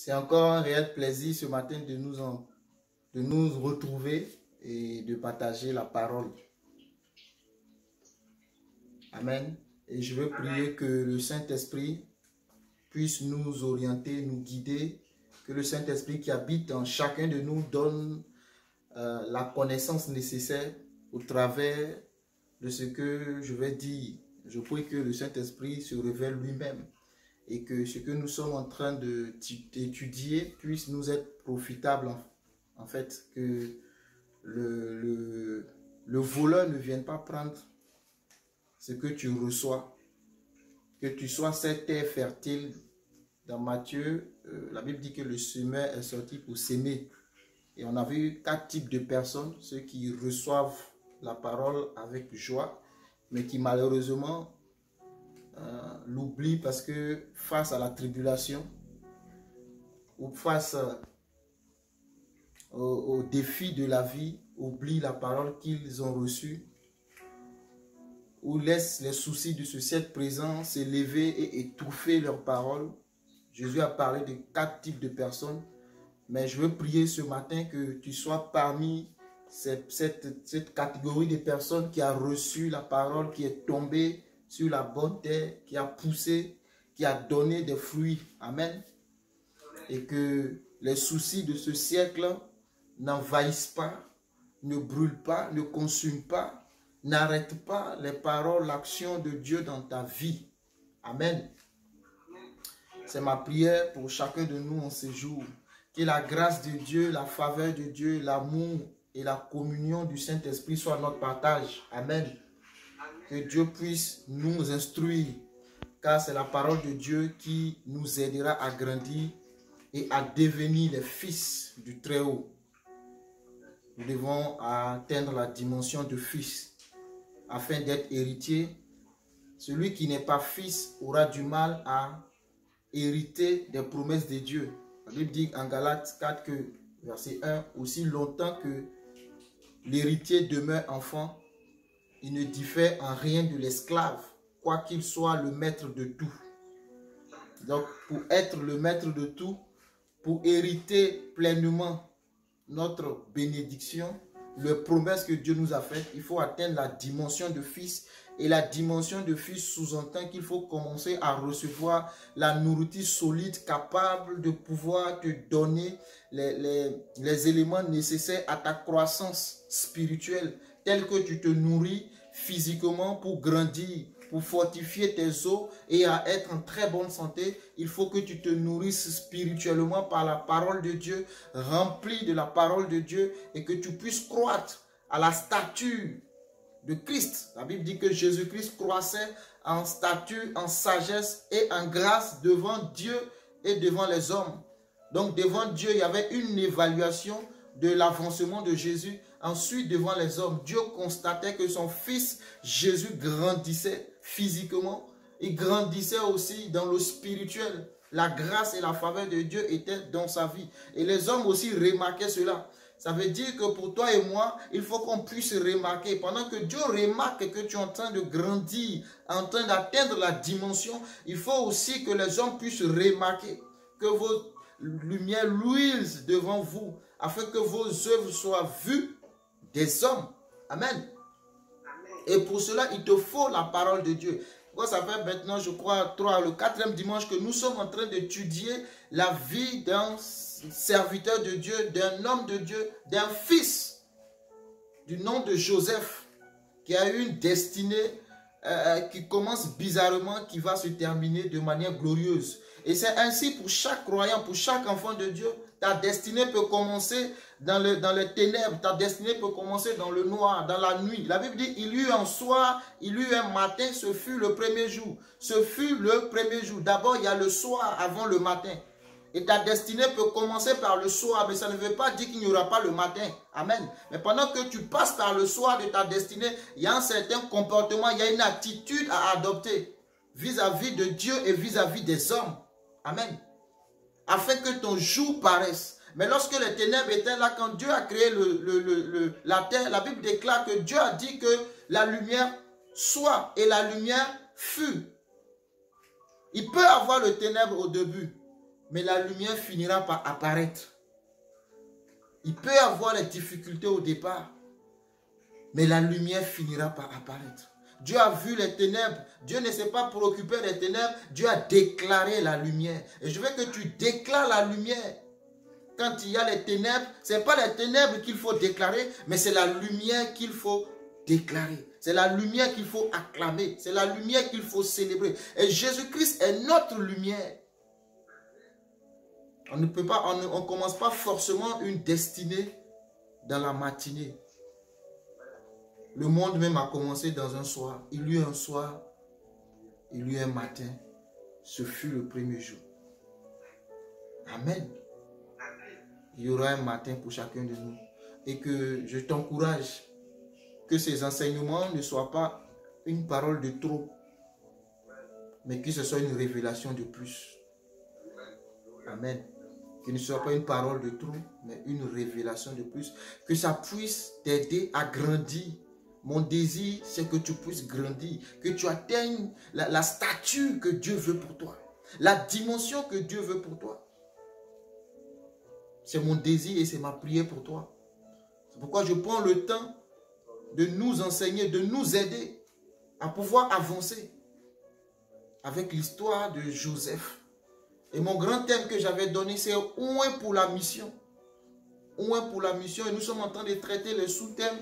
C'est encore un réel plaisir ce matin de nous retrouver et de partager la parole. Amen. Et je veux prier que le Saint-Esprit puisse nous orienter, nous guider, que le Saint-Esprit qui habite en chacun de nous donne la connaissance nécessaire au travers de ce que je vais dire. Je prie que le Saint-Esprit se révèle lui-même et que ce que nous sommes en train d'étudier puisse nous être profitable. En fait, que le voleur ne vienne pas prendre ce que tu reçois, que tu sois cette terre fertile. Dans Matthieu, la Bible dit que le semeur est sorti pour s'aimer. Et on a vu 4 types de personnes, ceux qui reçoivent la parole avec joie, mais qui malheureusement l'oublient parce que face à la tribulation ou face aux défis de la vie, oublient la parole qu'ils ont reçue ou laissent les soucis de ce siècle présent s'élever et étouffer leurs paroles. Jésus a parlé de 4 types de personnes, mais je veux prier ce matin que tu sois parmi cette catégorie de personnes qui a reçu la parole, qui est tombée sur la bonne terre, qui a poussé, qui a donné des fruits. Amen. Et que les soucis de ce siècle n'envahissent pas, ne brûlent pas, ne consument pas, n'arrêtent pas les paroles, l'action de Dieu dans ta vie. Amen. C'est ma prière pour chacun de nous en ces jours. Que la grâce de Dieu, la faveur de Dieu, l'amour et la communion du Saint-Esprit soient notre partage. Amen. Que Dieu puisse nous instruire, car c'est la parole de Dieu qui nous aidera à grandir et à devenir les fils du Très-Haut. Nous devons atteindre la dimension de fils afin d'être héritier. Celui qui n'est pas fils aura du mal à hériter des promesses de Dieu. La Bible dit en Galates 4 que, verset 1, aussi longtemps que l'héritier demeure enfant, il ne diffère en rien de l'esclave, quoiqu'il soit le maître de tout. Donc, pour être le maître de tout, pour hériter pleinement notre bénédiction, les promesses que Dieu nous a faites, il faut atteindre la dimension de fils. Et la dimension de fils sous-entend qu'il faut commencer à recevoir la nourriture solide capable de pouvoir te donner les éléments nécessaires à ta croissance spirituelle, tels que tu te nourris physiquement pour grandir, pour fortifier tes os et à être en très bonne santé. Il faut que tu te nourrisses spirituellement par la parole de Dieu, rempli de la parole de Dieu, et que tu puisses croître à la stature de Christ. La Bible dit que Jésus-Christ croissait en stature, en sagesse et en grâce devant Dieu et devant les hommes. Donc devant Dieu, il y avait une évaluation de l'avancement de Jésus. Ensuite, devant les hommes, Dieu constatait que son fils Jésus grandissait physiquement. Il grandissait aussi dans le spirituel. La grâce et la faveur de Dieu étaient dans sa vie. Et les hommes aussi remarquaient cela. Ça veut dire que pour toi et moi, il faut qu'on puisse remarquer. Pendant que Dieu remarque que tu es en train de grandir, en train d'atteindre la dimension, il faut aussi que les hommes puissent remarquer que vos lumières luisent devant vous, afin que vos œuvres soient vues des hommes. Amen. Et pour cela, il te faut la parole de Dieu. Ça fait maintenant, je crois, le 4e dimanche que nous sommes en train d'étudier la vie d'un serviteur de Dieu, d'un homme de Dieu, d'un fils du nom de Joseph, qui a eu une destinée qui commence bizarrement, qui va se terminer de manière glorieuse. Et c'est ainsi pour chaque croyant, pour chaque enfant de Dieu. Ta destinée peut commencer dans les ténèbres, ta destinée peut commencer dans le noir, dans la nuit. La Bible dit, il y eut un soir, il y eut un matin, ce fut le premier jour. Ce fut le premier jour. D'abord, il y a le soir avant le matin. Et ta destinée peut commencer par le soir, mais ça ne veut pas dire qu'il n'y aura pas le matin. Amen. Mais pendant que tu passes par le soir de ta destinée, il y a un certain comportement, il y a une attitude à adopter vis-à-vis de Dieu et vis-à-vis des hommes. Amen. Afin que ton jour paraisse. Mais lorsque les ténèbres étaient là, quand Dieu a créé la terre, la Bible déclare que Dieu a dit que la lumière soit et la lumière fut. Il peut avoir le ténèbre au début. mais la lumière finira par apparaître. Il peut y avoir les difficultés au départ, mais la lumière finira par apparaître. Dieu a vu les ténèbres. Dieu ne s'est pas préoccupé des ténèbres. Dieu a déclaré la lumière. Et je veux que tu déclares la lumière. Quand il y a les ténèbres, ce n'est pas les ténèbres qu'il faut déclarer, mais c'est la lumière qu'il faut déclarer. C'est la lumière qu'il faut acclamer. C'est la lumière qu'il faut célébrer. Et Jésus-Christ est notre lumière. On ne peut pas, on commence pas forcément une destinée dans la matinée. Le monde même a commencé dans un soir. Il y eut un soir, il y eut un matin. Ce fut le premier jour. Amen. Il y aura un matin pour chacun de nous. Et que je t'encourage que ces enseignements ne soient pas une parole de trop, mais que ce soit une révélation de plus. Amen. Que ne soit pas une parole de trop, mais une révélation de plus. Que ça puisse t'aider à grandir. Mon désir, c'est que tu puisses grandir, que tu atteignes la stature que Dieu veut pour toi, la dimension que Dieu veut pour toi. C'est mon désir et c'est ma prière pour toi. C'est pourquoi je prends le temps de nous enseigner, de nous aider à pouvoir avancer avec l'histoire de Joseph. Et mon grand thème que j'avais donné, c'est « Oint pour la mission ». Oint pour la mission. Et nous sommes en train de traiter le sous-thème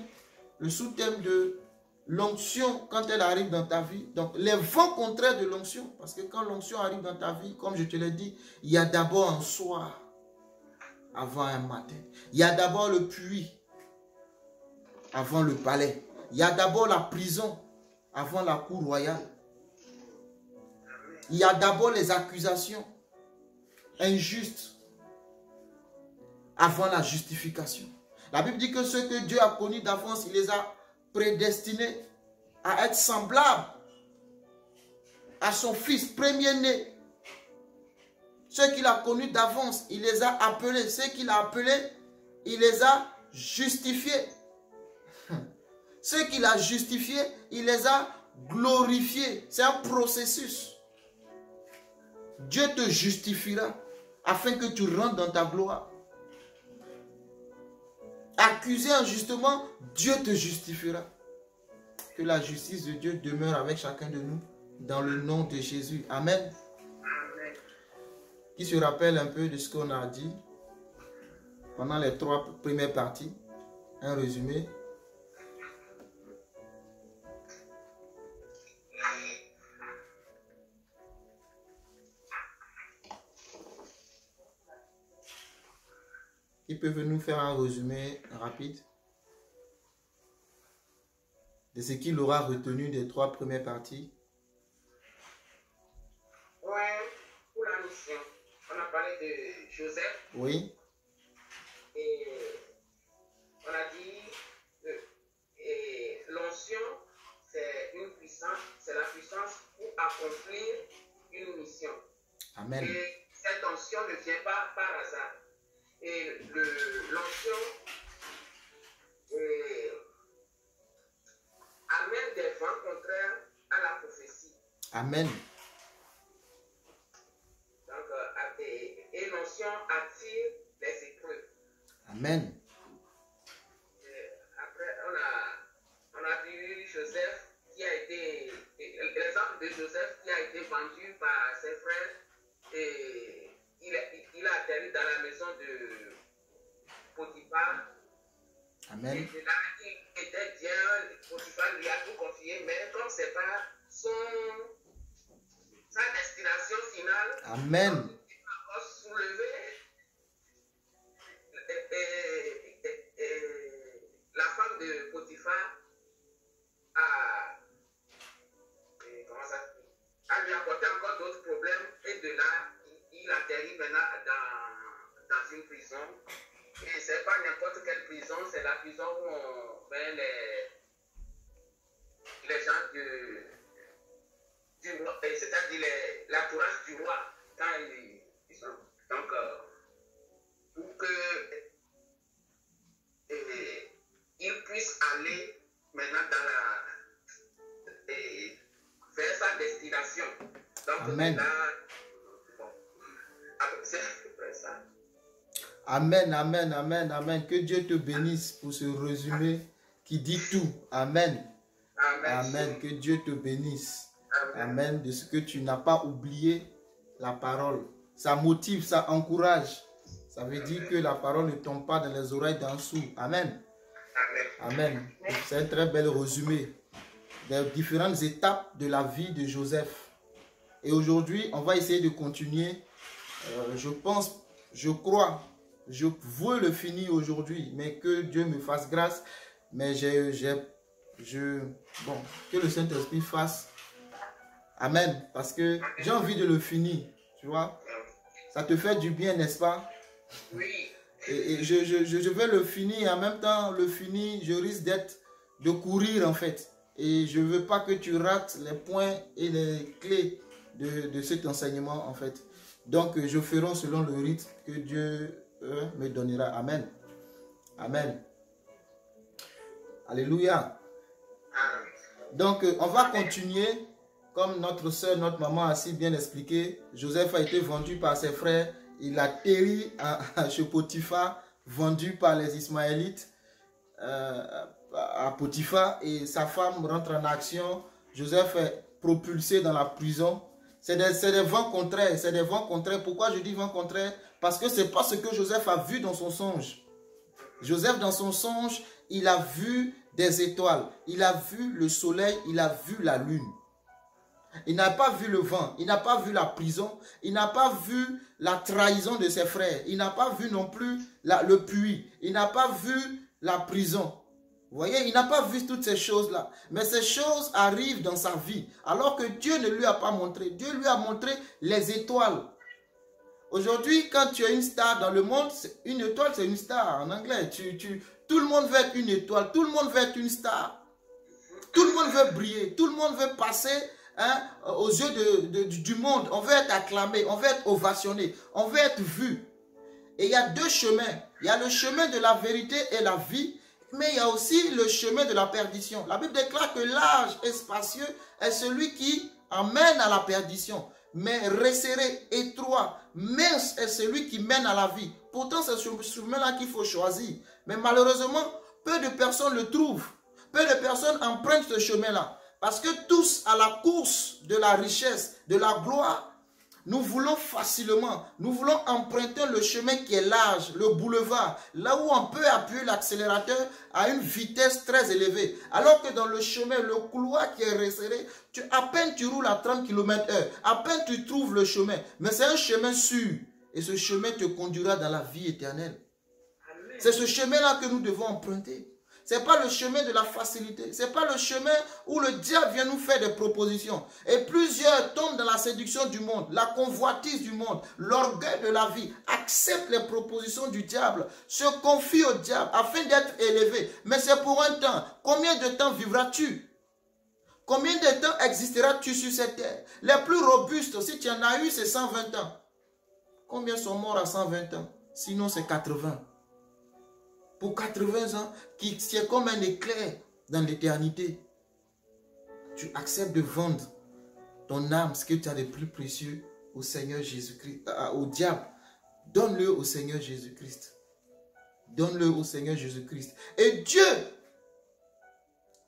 de l'onction quand elle arrive dans ta vie. Donc, les vents contraires de l'onction. Parce que quand l'onction arrive dans ta vie, comme je te l'ai dit, il y a d'abord un soir avant un matin. Il y a d'abord le puits avant le palais. Il y a d'abord la prison avant la cour royale. Il y a d'abord les accusations injustes avant la justification. La Bible dit que ceux que Dieu a connus d'avance, il les a prédestinés à être semblables à son fils premier-né. Ceux qu'il a connus d'avance, il les a appelés. Ceux qu'il a appelés, il les a justifiés. Ceux qu'il a justifiés, il les a glorifiés. C'est un processus. Dieu te justifiera afin que tu rentres dans ta gloire. Accusé injustement, Dieu te justifiera. Que la justice de Dieu demeure avec chacun de nous dans le nom de Jésus. Amen. Amen. Qui se rappelle un peu de ce qu'on a dit pendant les 3 premières parties. Un résumé. Qui peut nous faire un résumé rapide de ce qu'il aura retenu des 3 premières parties? Oui, pour la mission, on a parlé de Joseph. Oui. Et on a dit que l'onction, c'est une puissance, c'est la puissance pour accomplir une mission. Amen. Et cette onction ne vient pas par hasard. Et l'onction amène des vents contraires à la prophétie. Amen. Donc, et l'onction attire les épreuves. Amen. Après, on a vu Joseph qui a été, l'exemple de Joseph qui a été vendu par ses frères et il a atterri dans la maison de Potiphar. Amen. Et de là, il était bien, Potiphar lui a tout confié, mais comme ce n'est pas sa destination finale, Amen. il a encore soulevé la femme de Potiphar a lui apporté encore d'autres problèmes et de là, il atterrit maintenant dans une prison. Et ce n'est pas n'importe quelle prison, c'est la prison où on met les gens du roi, c'est-à-dire l'entourage du roi. Quand ils sont. Donc, pour que il puisse aller maintenant vers sa destination. Donc, Amen. là, bon, c'est Amen, amen, amen, amen. Que Dieu te bénisse pour ce résumé qui dit tout. Amen. Amen. Que Dieu te bénisse. Amen. De ce que tu n'as pas oublié la parole. Ça motive, ça encourage. Ça veut dire que la parole ne tombe pas dans les oreilles d'un sourd. Amen. Amen. C'est un très bel résumé des différentes étapes de la vie de Joseph. Et aujourd'hui, on va essayer de continuer. Je pense, je crois, je veux le finir aujourd'hui, mais que Dieu me fasse grâce. Mais bon, que le Saint-Esprit fasse. Amen. Parce que j'ai envie de le finir. Tu vois, ça te fait du bien, n'est-ce pas? Oui. Et je vais le finir. Et en même temps, le finir, je risque de courir en fait. Et je ne veux pas que tu rates les points et les clés de cet enseignement en fait. Donc, je ferai selon le rythme que Dieu me donnera. Amen. Amen. Alléluia. Donc, on va continuer. Comme notre soeur, notre maman a si bien expliqué, Joseph a été vendu par ses frères. Il a péri chez Potiphar, vendu par les Ismaélites à Potiphar. Et sa femme rentre en action. Joseph est propulsé dans la prison. C'est des vents contraires. C'est des vents contraires. Pourquoi je dis vents contraires? Parce que ce n'est pas ce que Joseph a vu dans son songe. Joseph, dans son songe, il a vu des étoiles. Il a vu le soleil. Il a vu la lune. Il n'a pas vu le vent, il n'a pas vu la prison, il n'a pas vu la trahison de ses frères, il n'a pas vu non plus le puits, il n'a pas vu la prison. Vous voyez, il n'a pas vu toutes ces choses-là. Mais ces choses arrivent dans sa vie, alors que Dieu ne lui a pas montré. Dieu lui a montré les étoiles. Aujourd'hui, quand tu es une star dans le monde, une étoile, c'est une star en anglais. Tout le monde veut être une étoile, tout le monde veut être une star. Tout le monde veut briller, tout le monde veut passer... aux yeux du monde, on veut être acclamé, on veut être ovationné, on veut être vu. Et il y a deux chemins. Il y a le chemin de la vérité et la vie, mais il y a aussi le chemin de la perdition. La Bible déclare que large et spacieux est celui qui amène à la perdition, mais resserré, étroit, mince est celui qui mène à la vie. Pourtant, c'est ce chemin-là qu'il faut choisir. Mais malheureusement, peu de personnes le trouvent. Peu de personnes empruntent ce chemin-là. Parce que tous, à la course de la richesse, de la gloire, nous voulons facilement, nous voulons emprunter le chemin qui est large, le boulevard, là où on peut appuyer l'accélérateur à une vitesse très élevée. Alors que dans le chemin, le couloir qui est resserré, à peine tu roules à 30 km/h, à peine tu trouves le chemin. Mais c'est un chemin sûr. Et ce chemin te conduira dans la vie éternelle. C'est ce chemin-là que nous devons emprunter. Ce n'est pas le chemin de la facilité. Ce n'est pas le chemin où le diable vient nous faire des propositions. Et plusieurs tombent dans la séduction du monde, la convoitise du monde, l'orgueil de la vie, acceptent les propositions du diable, se confient au diable afin d'être élevé. Mais c'est pour un temps. Combien de temps vivras-tu? Combien de temps existeras-tu sur cette terre? Les plus robustes, si tu en as eu, c'est 120 ans. Combien sont morts à 120 ans? Sinon, c'est 80. Pour 80 ans, qui c'est comme un éclair dans l'éternité. Tu acceptes de vendre ton âme, ce que tu as de plus précieux, au Seigneur Jésus-Christ, au diable. Donne-le au Seigneur Jésus-Christ. Donne-le au Seigneur Jésus-Christ. Et Dieu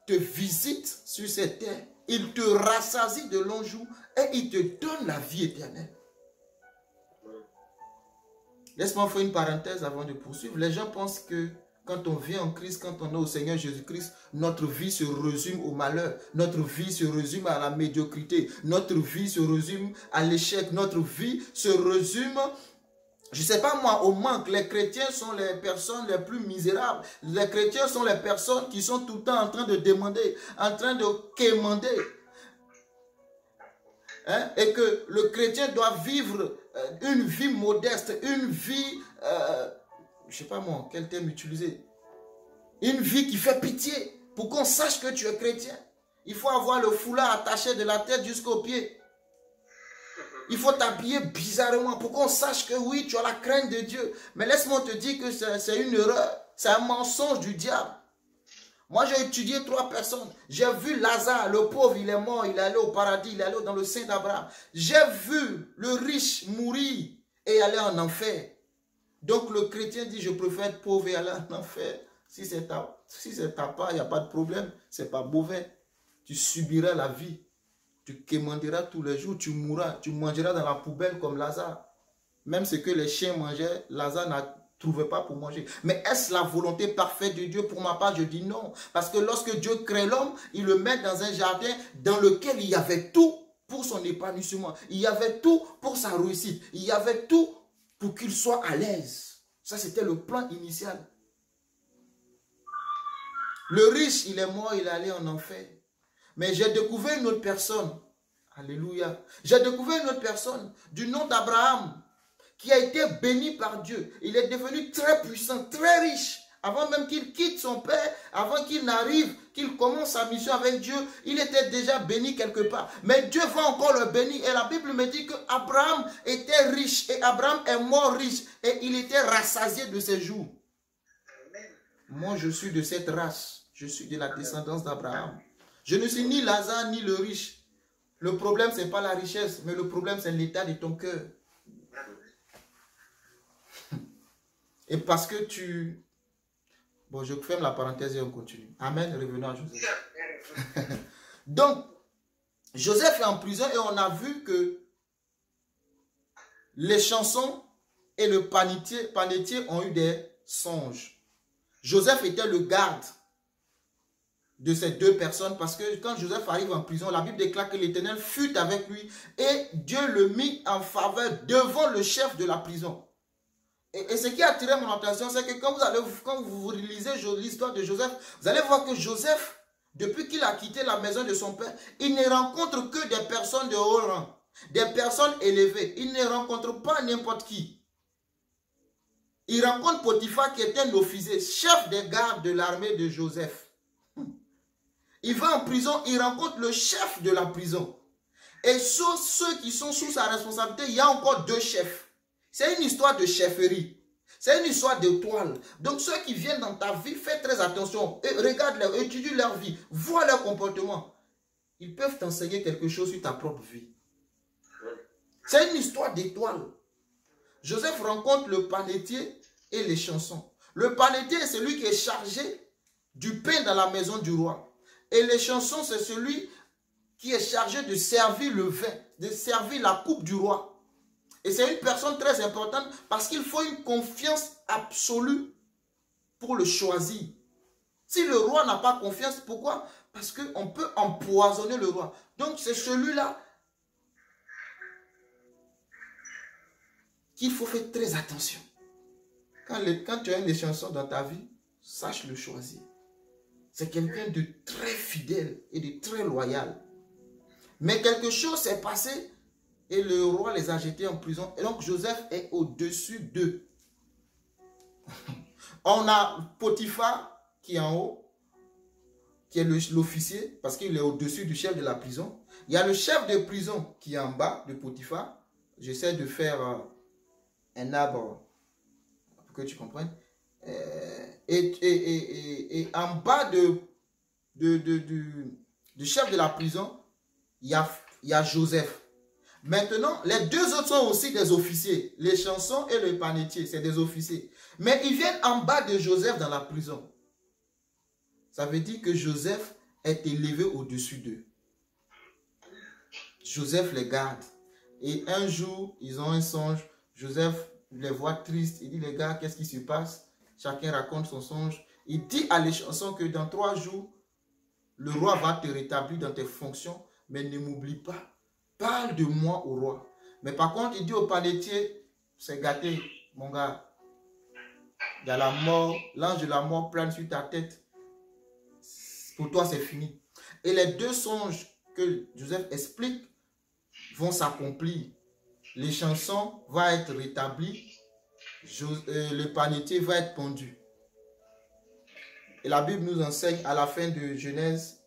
te visite sur cette terre. Il te rassasie de longs jours et il te donne la vie éternelle. Laisse-moi faire une parenthèse avant de poursuivre. Les gens pensent que quand on vient en Christ, quand on est au Seigneur Jésus-Christ, notre vie se résume au malheur. Notre vie se résume à la médiocrité. Notre vie se résume à l'échec. Notre vie se résume, je ne sais pas moi, au manque. Les chrétiens sont les personnes les plus misérables. Les chrétiens sont les personnes qui sont tout le temps en train de demander, en train de quémander. Et que le chrétien doit vivre une vie modeste, une vie, je ne sais pas moi, quel terme utiliser, une vie qui fait pitié, pour qu'on sache que tu es chrétien. Il faut avoir le foulard attaché de la tête jusqu'aux pieds. Il faut t'habiller bizarrement pour qu'on sache que oui, tu as la crainte de Dieu. Mais laisse-moi te dire que c'est une erreur, c'est un mensonge du diable. Moi, j'ai étudié 3 personnes. J'ai vu Lazare, le pauvre, il est mort, il est allé au paradis, il est allé dans le sein d'Abraham. J'ai vu le riche mourir et aller en enfer. Donc le chrétien dit, je préfère être pauvre et aller en enfer. Si c'est ta part, il n'y a pas de problème. Ce n'est pas mauvais. Tu subiras la vie. Tu quémanderas tous les jours. Tu mourras. Tu mangeras dans la poubelle comme Lazare. Même ce que les chiens mangeaient, Lazare n'a trouvé pas pour manger. Mais est-ce la volonté parfaite de Dieu? Pour ma part, je dis non. Parce que lorsque Dieu crée l'homme, il le met dans un jardin dans lequel il y avait tout pour son épanouissement. Il y avait tout pour sa réussite. Il y avait tout pour qu'il soit à l'aise. Ça, c'était le plan initial. Le riche, il est mort, il est allé en enfer. Mais j'ai découvert une autre personne. Alléluia. J'ai découvert une autre personne du nom d'Abraham qui a été béni par Dieu. Il est devenu très puissant, très riche. Avant même qu'il quitte son père, avant qu'il n'arrive, qu'il commence sa mission avec Dieu, il était déjà béni quelque part. Mais Dieu va encore le bénir. Et la Bible me dit qu'Abraham était riche et Abraham est mort riche et il était rassasié de ses jours. Moi, je suis de cette race. Je suis de la descendance d'Abraham. Je ne suis ni Lazare ni le riche. Le problème, ce n'est pas la richesse, mais le problème, c'est l'état de ton cœur. Et parce que tu... Bon, je ferme la parenthèse et on continue. Amen, revenons à Joseph. Donc, Joseph est en prison et on a vu que les chansons et le panetier ont eu des songes. Joseph était le garde de ces deux personnes parce que quand Joseph arrive en prison, la Bible déclare que l'Éternel fut avec lui et Dieu le mit en faveur devant le chef de la prison. Et ce qui a attiré mon attention, c'est que quand vous lisez l'histoire de Joseph, vous allez voir que Joseph, depuis qu'il a quitté la maison de son père, il ne rencontre que des personnes de haut rang, des personnes élevées. Il ne rencontre pas n'importe qui. Il rencontre Potiphar qui est un officier, chef des gardes de l'armée de Joseph. Il va en prison, il rencontre le chef de la prison. Et sur ceux qui sont sous sa responsabilité, il y a encore deux chefs. C'est une histoire de chefferie. C'est une histoire d'étoile. Donc ceux qui viennent dans ta vie, fais très attention. Et regarde-les, étudie leur vie, vois leur comportement. Ils peuvent t'enseigner quelque chose sur ta propre vie. C'est une histoire d'étoile. Joseph rencontre le panetier et les chansons. Le panetier est celui qui est chargé du pain dans la maison du roi. Et les chansons, c'est celui qui est chargé de servir le vin, de servir la coupe du roi. Et c'est une personne très importante parce qu'il faut une confiance absolue pour le choisir. Si le roi n'a pas confiance, pourquoi? Parce qu'on peut empoisonner le roi. Donc c'est celui-là qu'il faut faire très attention. Quand tu as une chanson dans ta vie, sache le choisir. C'est quelqu'un de très fidèle et de très loyal. Mais quelque chose s'est passé et le roi les a jetés en prison. Et donc Joseph est au-dessus d'eux. On a Potiphar qui est en haut, qui est l'officier, parce qu'il est au-dessus du chef de la prison. Il y a le chef de prison qui est en bas de Potiphar. J'essaie de faire un arbre pour que tu comprennes. Et en bas du chef de la prison, il y a Joseph. Maintenant, les deux autres sont aussi des officiers. Les chansons et le panetier, c'est des officiers. Mais ils viennent en bas de Joseph dans la prison. Ça veut dire que Joseph est élevé au-dessus d'eux. Joseph les garde. Et un jour, ils ont un songe. Joseph les voit tristes. Il dit, les gars, qu'est-ce qui se passe? Chacun raconte son songe. Il dit à les chansons que dans 3 jours, le roi va te rétablir dans tes fonctions. Mais ne m'oublie pas. Parle de moi au roi. Mais par contre, il dit au panetier, c'est gâté, mon gars. Il y a la mort, l'ange de la mort plane sur ta tête. Pour toi, c'est fini. Et les deux songes que Joseph explique vont s'accomplir. Les chansons vont être rétablies. Le panetier va être pendu. Et la Bible nous enseigne à la fin de Genèse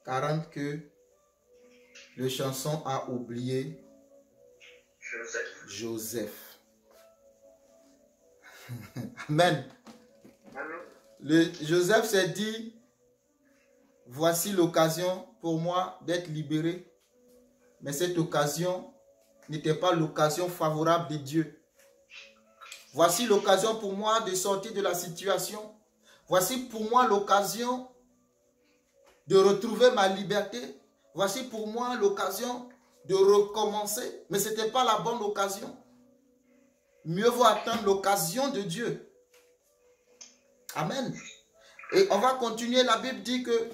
40 que le chanson a oublié Joseph. Amen. Joseph s'est dit, voici l'occasion pour moi d'être libéré. Mais cette occasion n'était pas l'occasion favorable de Dieu. Voici l'occasion pour moi de sortir de la situation. Voici pour moi l'occasion de retrouver ma liberté. Voici pour moi l'occasion de recommencer. Mais ce n'était pas la bonne occasion. Mieux vaut attendre l'occasion de Dieu. Amen. Et on va continuer. La Bible dit que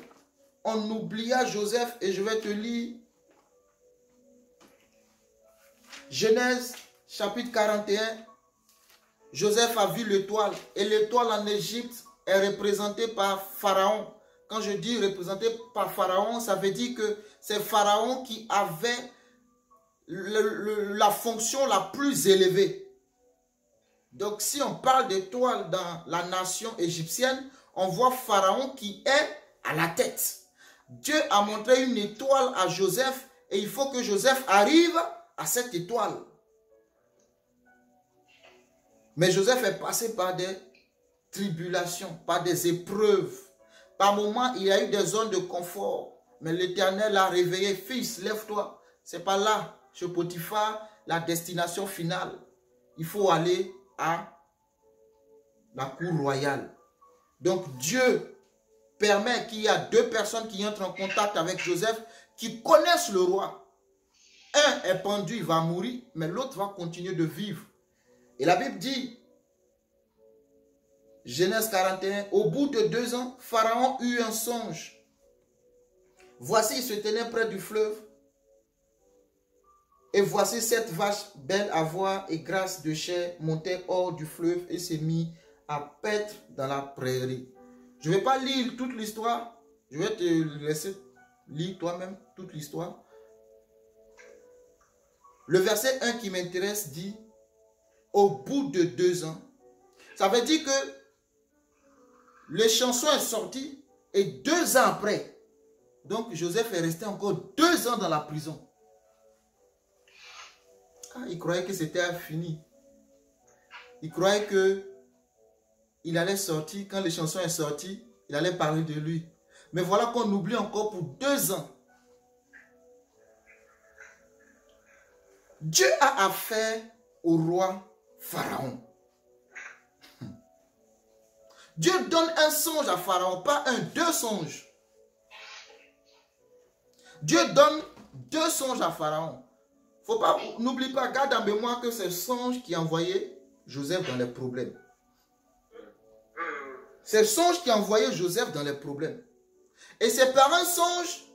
on oublia Joseph et je vais te lire Genèse chapitre 41. Joseph a vu l'étoile et l'étoile en Égypte est représentée par Pharaon. Quand je dis représenté par Pharaon, ça veut dire que c'est Pharaon qui avait la fonction la plus élevée. Donc si on parle d'étoile dans la nation égyptienne, on voit Pharaon qui est à la tête. Dieu a montré une étoile à Joseph et il faut que Joseph arrive à cette étoile. Mais Joseph est passé par des tribulations, par des épreuves. Par moments, il y a eu des zones de confort. Mais l'Éternel l'a réveillé. Fils, lève-toi. Ce n'est pas là, chez Potiphar, la destination finale. Il faut aller à la cour royale. Donc Dieu permet qu'il y a deux personnes qui entrent en contact avec Joseph, qui connaissent le roi. Un est pendu, il va mourir, mais l'autre va continuer de vivre. Et la Bible dit, Genèse 41, au bout de 2 ans, Pharaon eut un songe. Voici, il se tenait près du fleuve. Et voici 7 vaches belles à voir et grasses de chair montaient hors du fleuve et s'est mis à paître dans la prairie. Je ne vais pas lire toute l'histoire. Je vais te laisser lire toi-même toute l'histoire. Le verset 1 qui m'intéresse dit, au bout de 2 ans, ça veut dire que l'échanson est sorti et 2 ans après, donc Joseph est resté encore 2 ans dans la prison. Ah, il croyait que c'était fini. Il croyait que il allait sortir, quand l'échanson est sorti, il allait parler de lui. Mais voilà qu'on oublie encore pour 2 ans. Dieu a affaire au roi Pharaon. Dieu donne un songe à Pharaon, pas 2 songes. Dieu donne 2 songes à Pharaon. N'oublie pas, garde en mémoire que c'est le songe qui a envoyé Joseph dans les problèmes. C'est le songe qui a envoyé Joseph dans les problèmes. Et c'est par un songe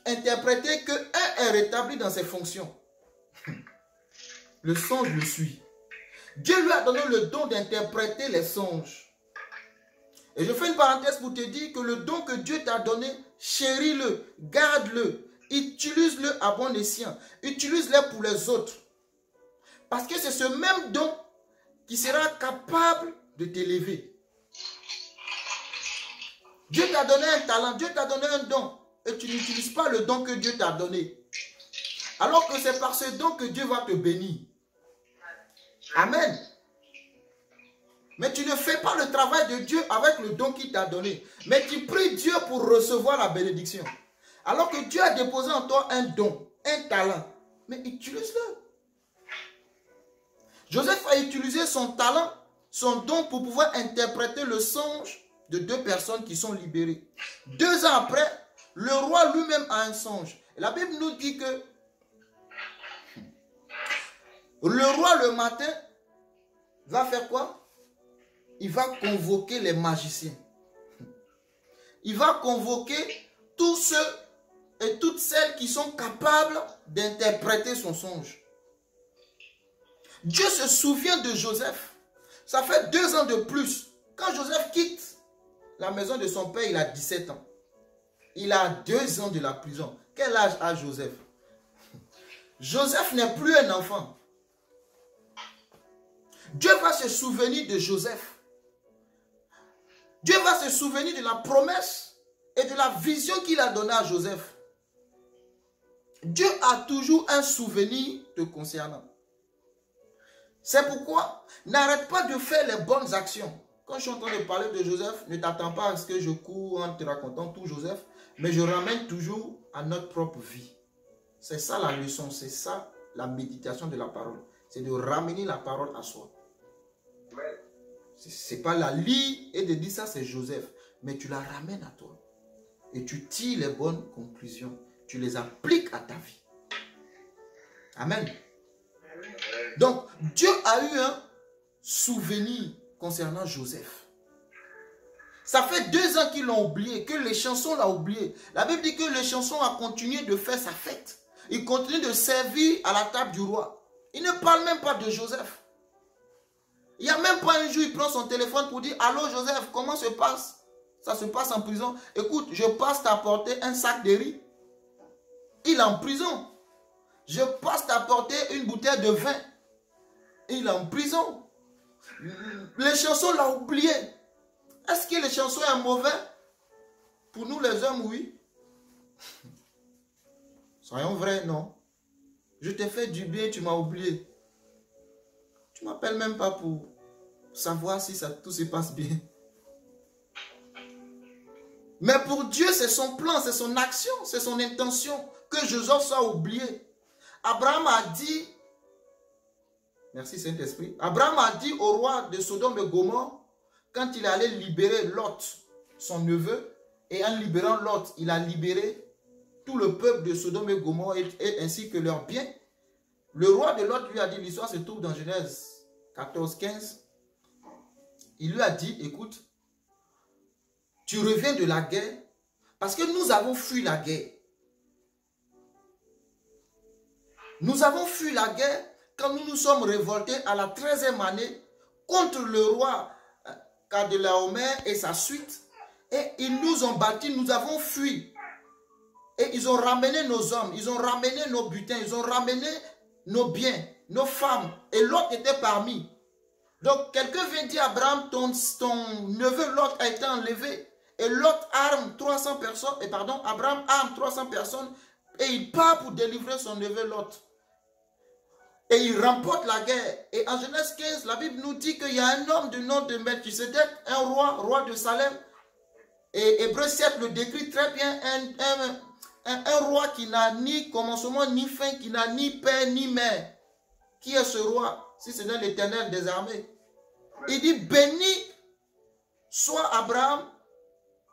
interprété que un est rétabli dans ses fonctions. Le songe le suit. Dieu lui a donné le don d'interpréter les songes. Et je fais une parenthèse pour te dire que le don que Dieu t'a donné, chéris-le, garde-le, utilise-le à bon escient, utilise-le pour les autres. Parce que c'est ce même don qui sera capable de t'élever. Dieu t'a donné un talent, Dieu t'a donné un don, et tu n'utilises pas le don que Dieu t'a donné. Alors que c'est par ce don que Dieu va te bénir. Amen. Mais tu ne fais pas le travail de Dieu avec le don qu'il t'a donné. Mais tu pries Dieu pour recevoir la bénédiction. Alors que Dieu a déposé en toi un don, un talent. Mais utilise-le. Joseph a utilisé son talent, son don pour pouvoir interpréter le songe de 2 personnes qui sont libérées. 2 ans après, le roi lui-même a un songe. Et la Bible nous dit que le roi le matin va faire quoi? Il va convoquer les magiciens. Il va convoquer tous ceux et toutes celles qui sont capables d'interpréter son songe. Dieu se souvient de Joseph. Ça fait 2 ans de plus. Quand Joseph quitte la maison de son père, il a 17 ans. Il a 2 ans de la prison. Quel âge a Joseph? Joseph n'est plus un enfant. Dieu va se souvenir de Joseph. Dieu va se souvenir de la promesse et de la vision qu'il a donnée à Joseph. Dieu a toujours un souvenir te concernant. C'est pourquoi n'arrête pas de faire les bonnes actions. Quand je suis en train de parler de Joseph, ne t'attends pas à ce que je cours en te racontant tout Joseph, mais je ramène toujours à notre propre vie. C'est ça la leçon, c'est ça la méditation de la parole. C'est de ramener la parole à soi. C'est pas la lie et de dire ça, c'est Joseph. Mais tu la ramènes à toi. Et tu tires les bonnes conclusions. Tu les appliques à ta vie. Amen. Donc, Dieu a eu un souvenir concernant Joseph. Ça fait 2 ans qu'ils l'ont oublié, que les chansons l'ont oublié. La Bible dit que les chansons a continué de faire sa fête. Il continue de servir à la table du roi. Il ne parle même pas de Joseph. Il n'y a même pas un jour, il prend son téléphone pour dire « Allô Joseph, comment se passe? Ça se passe en prison. Écoute, je passe t'apporter un sac de riz. » Il est en prison. Je passe t'apporter une bouteille de vin. Il est en prison. Les chansons l'ont oublié. Est-ce que les chansons sont mauvais? Pour nous les hommes, oui. Soyons vrais, non. Je t'ai fait du bien, tu m'as oublié. Tu ne m'appelles même pas pour savoir si tout se passe bien. Mais pour Dieu, c'est son plan, c'est son action, c'est son intention que Joseph soit oublié. Abraham a dit, merci Saint-Esprit, Abraham a dit au roi de Sodome et Gomorrhe, quand il allait libérer Lot, son neveu, et en libérant Lot, il a libéré tout le peuple de Sodome et Gomorrhe et ainsi que leurs biens. Le roi de Lot lui a dit, l'histoire se trouve dans Genèse 14, 15. Il lui a dit, écoute, tu reviens de la guerre parce que nous avons fui la guerre. Nous avons fui la guerre quand nous nous sommes révoltés à la 13e année contre le roi Cadélaomer et sa suite. Et ils nous ont battus, nous avons fui. Et ils ont ramené nos hommes, ils ont ramené nos butins, ils ont ramené nos biens, nos femmes. Et Lot était parmi. Donc quelqu'un vient dire à Abraham, ton neveu Lot a été enlevé. Et Lot arme 300 personnes, et pardon, Abraham arme 300 personnes et il part pour délivrer son neveu Lot. Et il remporte la guerre. Et en Genèse 15, la Bible nous dit qu'il y a un homme du nom de Melchisedec, un roi de Salem. Et Hébreu 7 le décrit très bien, un roi qui n'a ni commencement ni fin, qui n'a ni père ni mère. Qui est ce roi? Si ce n'est l'Éternel des armées. Il dit, béni soit Abraham,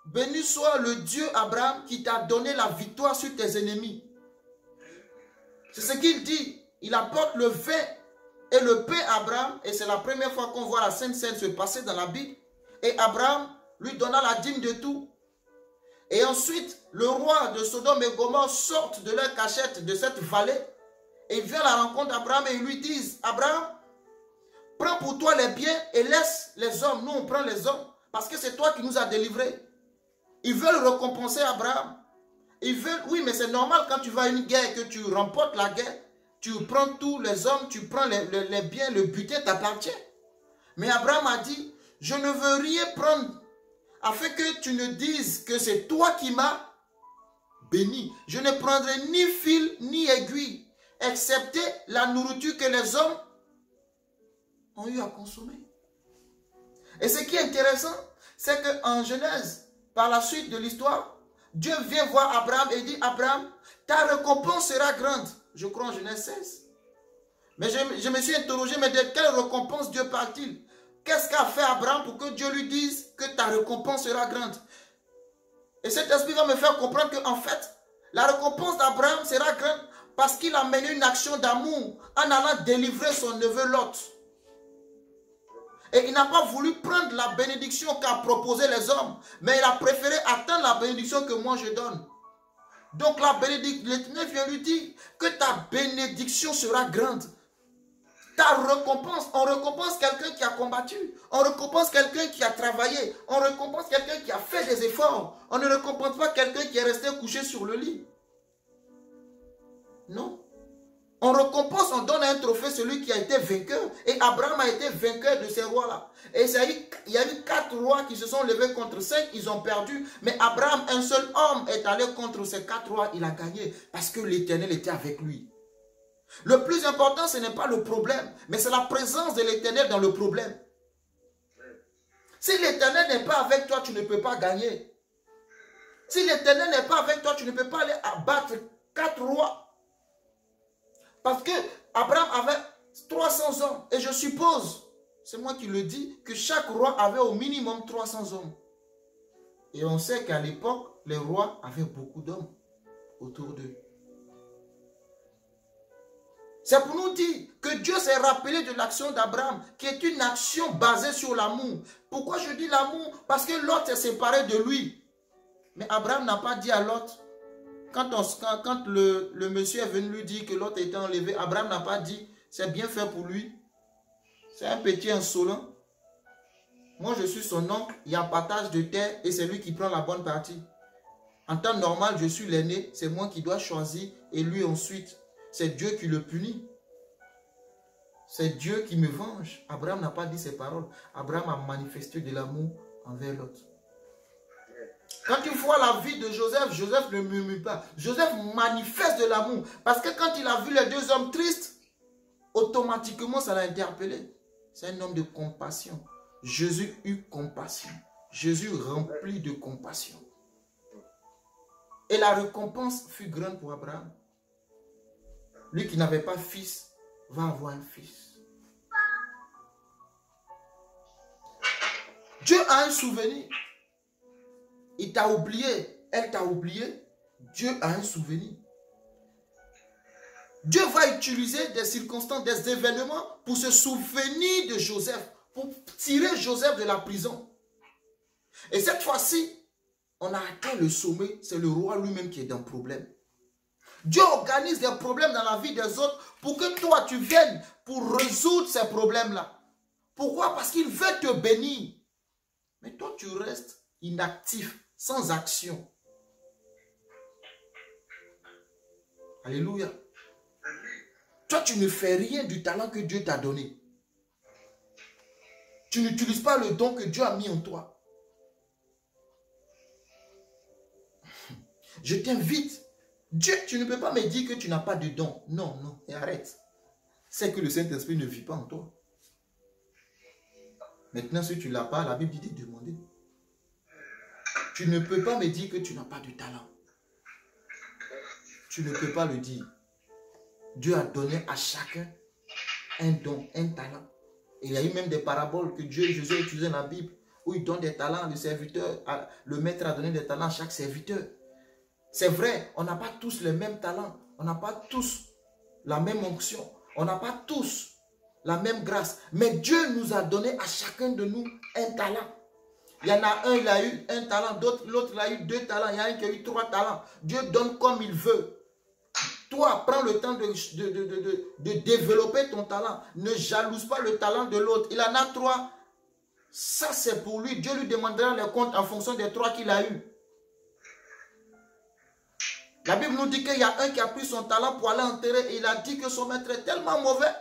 béni soit le Dieu Abraham qui t'a donné la victoire sur tes ennemis. C'est ce qu'il dit. Il apporte le vin et le pain à Abraham. Et c'est la première fois qu'on voit la Sainte Seine se passer dans la Bible. Et Abraham lui donna la dîme de tout. Et ensuite, le roi de Sodome et Gomorrhe sortent de leur cachette de cette vallée. Et il vient à la rencontre d'Abraham et ils lui disent, Abraham, prends pour toi les biens et laisse les hommes. Nous, on prend les hommes parce que c'est toi qui nous as délivrés. Ils veulent récompenser Abraham. Ils veulent, oui, mais c'est normal quand tu vas à une guerre et que tu remportes la guerre. Tu prends tous les hommes, tu prends les biens, le butin t'appartient. Mais Abraham a dit, je ne veux rien prendre afin que tu ne dises que c'est toi qui m'as béni. Je ne prendrai ni fil ni aiguille, excepté la nourriture que les hommes ont eu à consommer. Et ce qui est intéressant, c'est qu'en Genèse, par la suite de l'histoire, Dieu vient voir Abraham et dit, Abraham, ta récompense sera grande. Je crois en Genèse 16. Mais je me suis interrogé, mais de quelle récompense Dieu parle-t-il? Qu'est-ce qu'a fait Abraham pour que Dieu lui dise que ta récompense sera grande? Et cet esprit va me faire comprendre qu'en fait, la récompense d'Abraham sera grande parce qu'il a mené une action d'amour en allant délivrer son neveu Lot. Et il n'a pas voulu prendre la bénédiction qu'a proposé les hommes, mais il a préféré attendre la bénédiction que moi je donne. Donc la bénédiction, l'Éternel vient lui dire que ta bénédiction sera grande. Ta récompense, on récompense quelqu'un qui a combattu, on récompense quelqu'un qui a travaillé, on récompense quelqu'un qui a fait des efforts. On ne récompense pas quelqu'un qui est resté couché sur le lit. Non. On récompense, on donne un trophée celui qui a été vainqueur. Et Abraham a été vainqueur de ces rois-là. Et il y a eu 4 rois qui se sont levés contre 5, ils ont perdu. Mais Abraham, un seul homme, est allé contre ces 4 rois, il a gagné. Parce que l'Éternel était avec lui. Le plus important, ce n'est pas le problème, mais c'est la présence de l'Éternel dans le problème. Si l'Éternel n'est pas avec toi, tu ne peux pas gagner. Si l'Éternel n'est pas avec toi, tu ne peux pas aller abattre 4 rois. Parce que Abraham avait 300 hommes. Et je suppose c'est moi qui le dis, que chaque roi avait au minimum 300 hommes. Et on sait qu'à l'époque, les rois avaient beaucoup d'hommes autour d'eux. C'est pour nous dire que Dieu s'est rappelé de l'action d'Abraham, qui est une action basée sur l'amour. Pourquoi je dis l'amour? Parce que Lot s'est séparé de lui. Mais Abraham n'a pas dit à Lot, quand le monsieur est venu lui dire que Lot était enlevé, Abraham n'a pas dit, c'est bien fait pour lui. C'est un petit insolent. Moi, je suis son oncle, il y a un partage de terre et c'est lui qui prend la bonne partie. En temps normal, je suis l'aîné, c'est moi qui dois choisir et lui ensuite. C'est Dieu qui le punit. C'est Dieu qui me venge. Abraham n'a pas dit ces paroles. Abraham a manifesté de l'amour envers l'autre. Quand tu vois la vie de Joseph, Joseph ne murmure pas. Joseph manifeste de l'amour. Parce que quand il a vu les deux hommes tristes, automatiquement ça l'a interpellé. C'est un homme de compassion. Jésus eut compassion. Jésus rempli de compassion. Et la récompense fut grande pour Abraham. Lui qui n'avait pas fils, va avoir un fils. Dieu a un souvenir. Il t'a oublié, elle t'a oublié. Dieu a un souvenir. Dieu va utiliser des circonstances, des événements pour se souvenir de Joseph, pour tirer Joseph de la prison. Et cette fois-ci, on a atteint le sommet, c'est le roi lui-même qui est dans le problème. Dieu organise des problèmes dans la vie des autres pour que toi tu viennes pour résoudre ces problèmes-là. Pourquoi? Parce qu'il veut te bénir. Mais toi tu restes inactif, sans action. Alléluia. Toi tu ne fais rien du talent que Dieu t'a donné. Tu n'utilises pas le don que Dieu a mis en toi. Je t'invite. Dieu, tu ne peux pas me dire que tu n'as pas de don. Non, non, et arrête. C'est que le Saint-Esprit ne vit pas en toi. Maintenant, si tu ne l'as pas, la Bible dit de demander. Tu ne peux pas me dire que tu n'as pas de talent. Tu ne peux pas le dire. Dieu a donné à chacun un don, un talent. Et il y a eu même des paraboles que Jésus a utilisées dans la Bible, où il donne des talents, le maître a donné des talents à chaque serviteur. C'est vrai, on n'a pas tous les mêmes talents. On n'a pas tous la même onction. On n'a pas tous la même grâce. Mais Dieu nous a donné à chacun de nous un talent. Il y en a un, il a eu un talent, l'autre, il a eu 2 talents. Il y en a un qui a eu 3 talents. Dieu donne comme il veut. Toi, prends le temps de développer ton talent. Ne jalouse pas le talent de l'autre. Il en a 3. Ça, c'est pour lui. Dieu lui demandera les comptes en fonction des 3 qu'il a eu. La Bible nous dit qu'il y a un qui a pris son talent pour aller enterrer et il a dit que son maître est tellement mauvais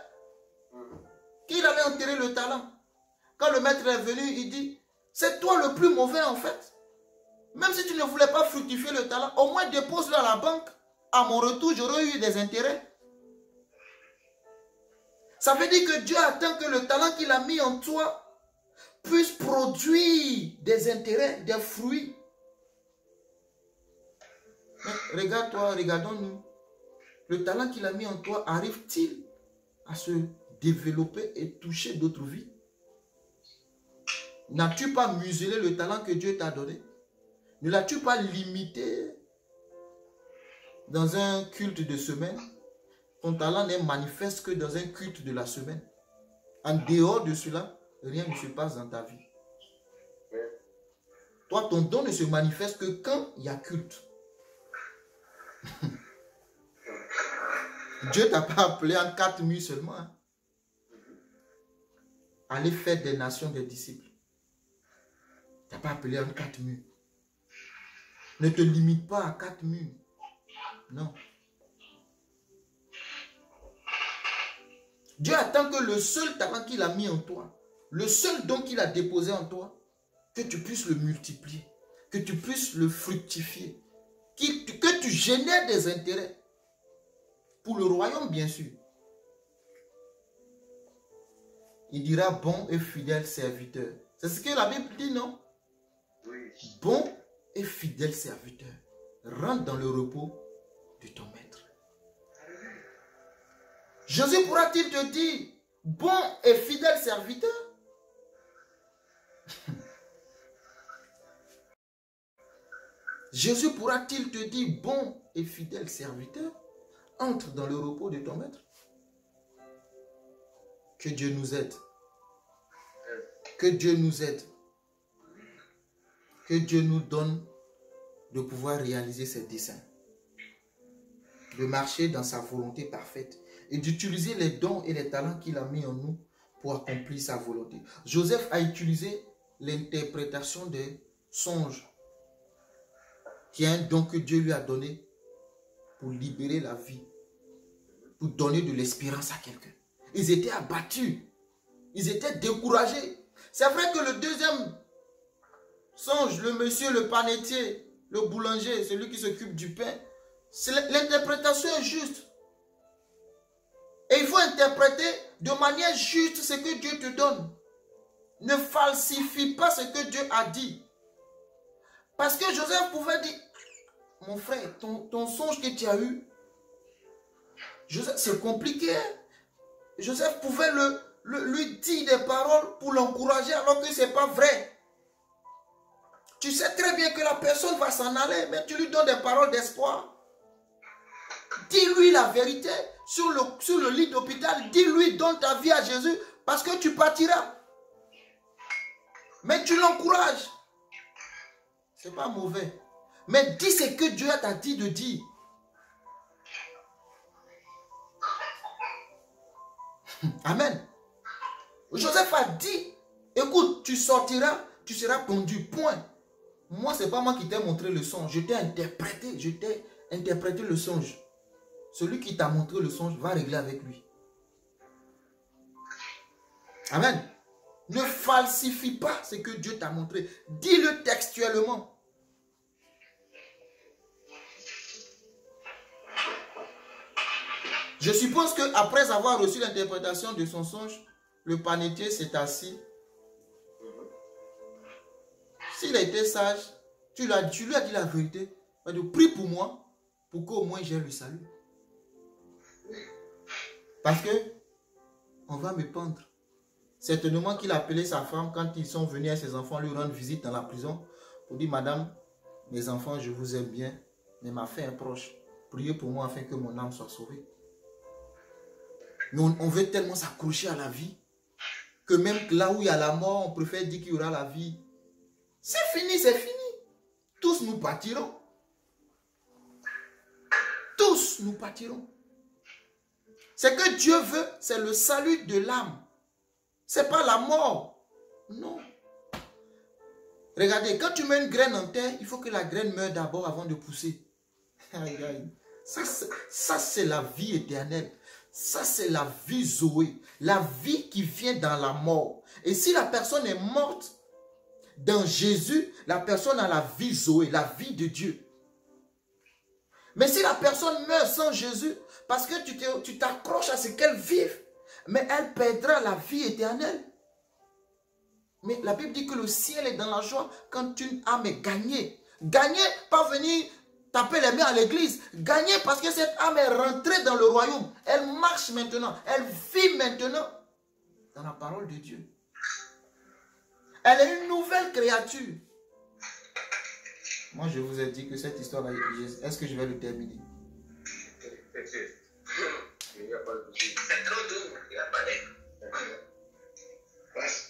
qu'il allait enterrer le talent. Quand le maître est venu, il dit, c'est toi le plus mauvais en fait. Même si tu ne voulais pas fructifier le talent, au moins dépose-le à la banque. À mon retour, j'aurais eu des intérêts. Ça veut dire que Dieu attend que le talent qu'il a mis en toi puisse produire des intérêts, des fruits. Mais regarde-toi, regardons-nous. Le talent qu'il a mis en toi, arrive-t-il à se développer et toucher d'autres vies? N'as-tu pas muselé le talent que Dieu t'a donné? Ne l'as-tu pas limité dans un culte de semaine? Ton talent n'est manifeste que dans un culte de la semaine. En dehors de cela, rien ne se passe dans ta vie. Toi, ton don ne se manifeste que quand il y a culte. Dieu t'a pas appelé en 4 murs seulement. Hein. Aller faire des nations des disciples. Tu n'as pas appelé en 4 murs. Ne te limite pas à 4 murs. Non. Dieu attend que le seul talent qu'il a mis en toi, le seul don qu'il a déposé en toi, que tu puisses le multiplier, que tu puisses le fructifier, que tu génères des intérêts pour le royaume, bien sûr. Il dira bon et fidèle serviteur. C'est ce que la Bible dit, non? Oui. Bon et fidèle serviteur. Rentre dans le repos de ton maître. Jésus pourra-t-il te dire bon et fidèle serviteur? Jésus pourra-t-il te dire, bon et fidèle serviteur, entre dans le repos de ton maître? Que Dieu nous aide. Que Dieu nous aide. Que Dieu nous donne de pouvoir réaliser ses desseins. De marcher dans sa volonté parfaite et d'utiliser les dons et les talents qu'il a mis en nous pour accomplir sa volonté. Joseph a utilisé l'interprétation des songes, qui est un don que Dieu lui a donné pour libérer la vie, pour donner de l'espérance à quelqu'un. Ils étaient abattus, ils étaient découragés. C'est vrai que le deuxième songe, le monsieur, le panetier, le boulanger, celui qui s'occupe du pain, l'interprétation est juste. Et il faut interpréter de manière juste ce que Dieu te donne. Ne falsifie pas ce que Dieu a dit. Parce que Joseph pouvait dire, mon frère, ton songe que tu as eu, c'est compliqué. Joseph pouvait lui dire des paroles pour l'encourager alors que ce n'est pas vrai. Tu sais très bien que la personne va s'en aller, mais tu lui donnes des paroles d'espoir. Dis-lui la vérité sur le lit d'hôpital. Dis-lui, donne ta vie à Jésus parce que tu partiras. Mais tu l'encourages. Ce n'est pas mauvais. Mais dis ce que Dieu t'a dit de dire. Amen. Joseph a dit, écoute, tu sortiras, tu seras pendu, point. Moi, ce n'est pas moi qui t'ai montré le songe. Je t'ai interprété le songe. Celui qui t'a montré le songe va régler avec lui. Amen. Ne falsifie pas ce que Dieu t'a montré. Dis-le textuellement. Je suppose qu'après avoir reçu l'interprétation de son songe, le panetier s'est assis. S'il a été sage, tu lui as dit la vérité. Il dit, prie pour moi, pour qu'au moins j'ai le salut. Parce que on va me pendre. Certainement qu'il a appelé sa femme quand ils sont venus à ses enfants lui rendre visite dans la prison pour dire, madame, mes enfants, je vous aime bien, mais ma fin est proche. Priez pour moi afin que mon âme soit sauvée. Mais on veut tellement s'accrocher à la vie que même là où il y a la mort, on préfère dire qu'il y aura la vie. C'est fini, c'est fini. Tous nous partirons. Tous nous partirons. Ce que Dieu veut, c'est le salut de l'âme. Ce n'est pas la mort. Non. Regardez, quand tu mets une graine en terre, il faut que la graine meure d'abord avant de pousser. Aïe, aïe. Ça c'est la vie éternelle. Ça, c'est la vie Zoé. La vie qui vient dans la mort. Et si la personne est morte dans Jésus, la personne a la vie Zoé, la vie de Dieu. Mais si la personne meurt sans Jésus, parce que tu t'accroches à ce qu'elle vive, mais elle perdra la vie éternelle. Mais la Bible dit que le ciel est dans la joie quand une âme est gagnée. Gagnée, pas venir taper les mains à l'église. Gagnée parce que cette âme est rentrée dans le royaume. Elle marche maintenant. Elle vit maintenant dans la parole de Dieu. Elle est une nouvelle créature. Moi, je vous ai dit que cette histoire, est-ce que je vais le terminer? Il n'y a pas de souci. C'est trop doux. Il n'y a pas de...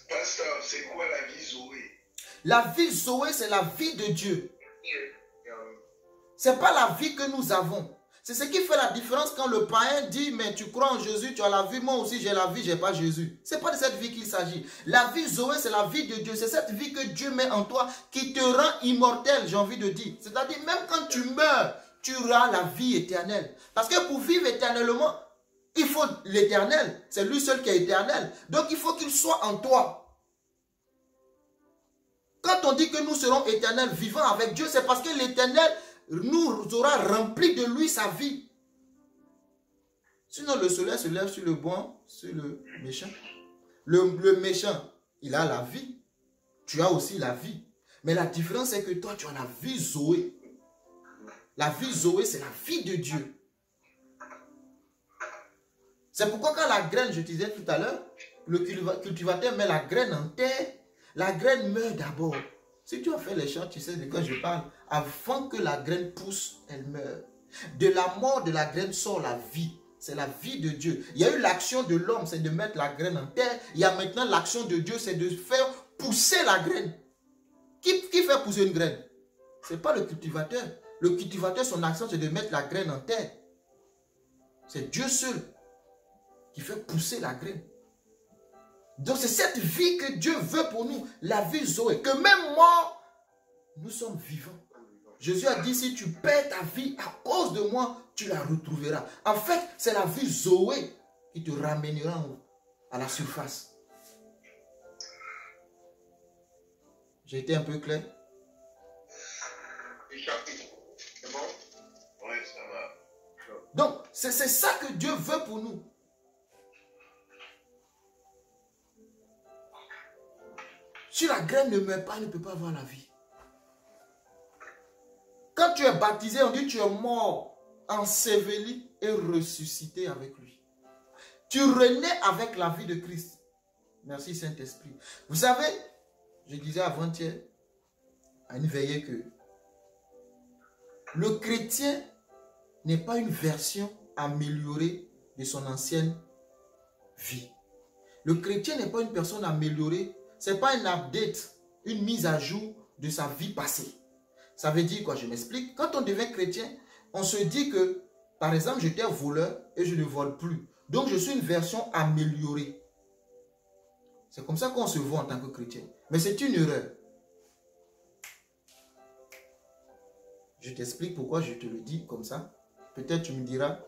Pasteur, c'est quoi la vie Zoé? La vie Zoé, c'est la vie de Dieu. Ce n'est pas la vie que nous avons. C'est ce qui fait la différence quand le païen dit, mais tu crois en Jésus, tu as la vie, moi aussi j'ai la vie, je n'ai pas Jésus. Ce n'est pas de cette vie qu'il s'agit. La vie Zoé, c'est la vie de Dieu. C'est cette vie que Dieu met en toi qui te rend immortel, j'ai envie de dire. C'est-à-dire, même quand tu meurs, tu auras la vie éternelle. Parce que pour vivre éternellement, il faut l'éternel. C'est lui seul qui est éternel. Donc il faut qu'il soit en toi. Quand on dit que nous serons éternels, vivants avec Dieu, c'est parce que l'éternel nous aura rempli de lui sa vie. Sinon le soleil se lève sur le bon, sur le méchant. Le méchant, il a la vie. Tu as aussi la vie. Mais la différence c'est que toi tu as la vie Zoé. La vie Zoé c'est la vie de Dieu. C'est pourquoi quand la graine, je te disais tout à l'heure, le cultivateur met la graine en terre, la graine meurt d'abord. Si tu as fait les champs, tu sais de quoi je parle. Avant que la graine pousse, elle meurt. De la mort de la graine sort la vie. C'est la vie de Dieu. Il y a eu l'action de l'homme, c'est de mettre la graine en terre. Il y a maintenant l'action de Dieu, c'est de faire pousser la graine. Qui fait pousser une graine? Ce n'est pas le cultivateur. Le cultivateur, son action, c'est de mettre la graine en terre. C'est Dieu seul qui fait pousser la graine. Donc c'est cette vie que Dieu veut pour nous, la vie Zoé, que même mort, nous sommes vivants. Jésus a dit, si tu perds ta vie à cause de moi, tu la retrouveras. En fait, c'est la vie Zoé qui te ramènera à la surface. J'ai été un peu clair? C'est bon? Oui, ça va. Donc, c'est ça que Dieu veut pour nous. Si la graine ne meurt pas, elle ne peut pas avoir la vie. Quand tu es baptisé, on dit que tu es mort, enseveli et ressuscité avec lui. Tu renais avec la vie de Christ. Merci Saint-Esprit. Vous savez, je disais avant-hier à une veillée que le chrétien n'est pas une version améliorée de son ancienne vie. Le chrétien n'est pas une personne améliorée. Ce n'est pas un update, une mise à jour de sa vie passée. Ça veut dire quoi? Je m'explique. Quand on devient chrétien, on se dit que, par exemple, j'étais voleur et je ne vole plus. Donc, je suis une version améliorée. C'est comme ça qu'on se voit en tant que chrétien. Mais c'est une erreur. Je t'explique pourquoi je te le dis comme ça. Peut-être tu me diras.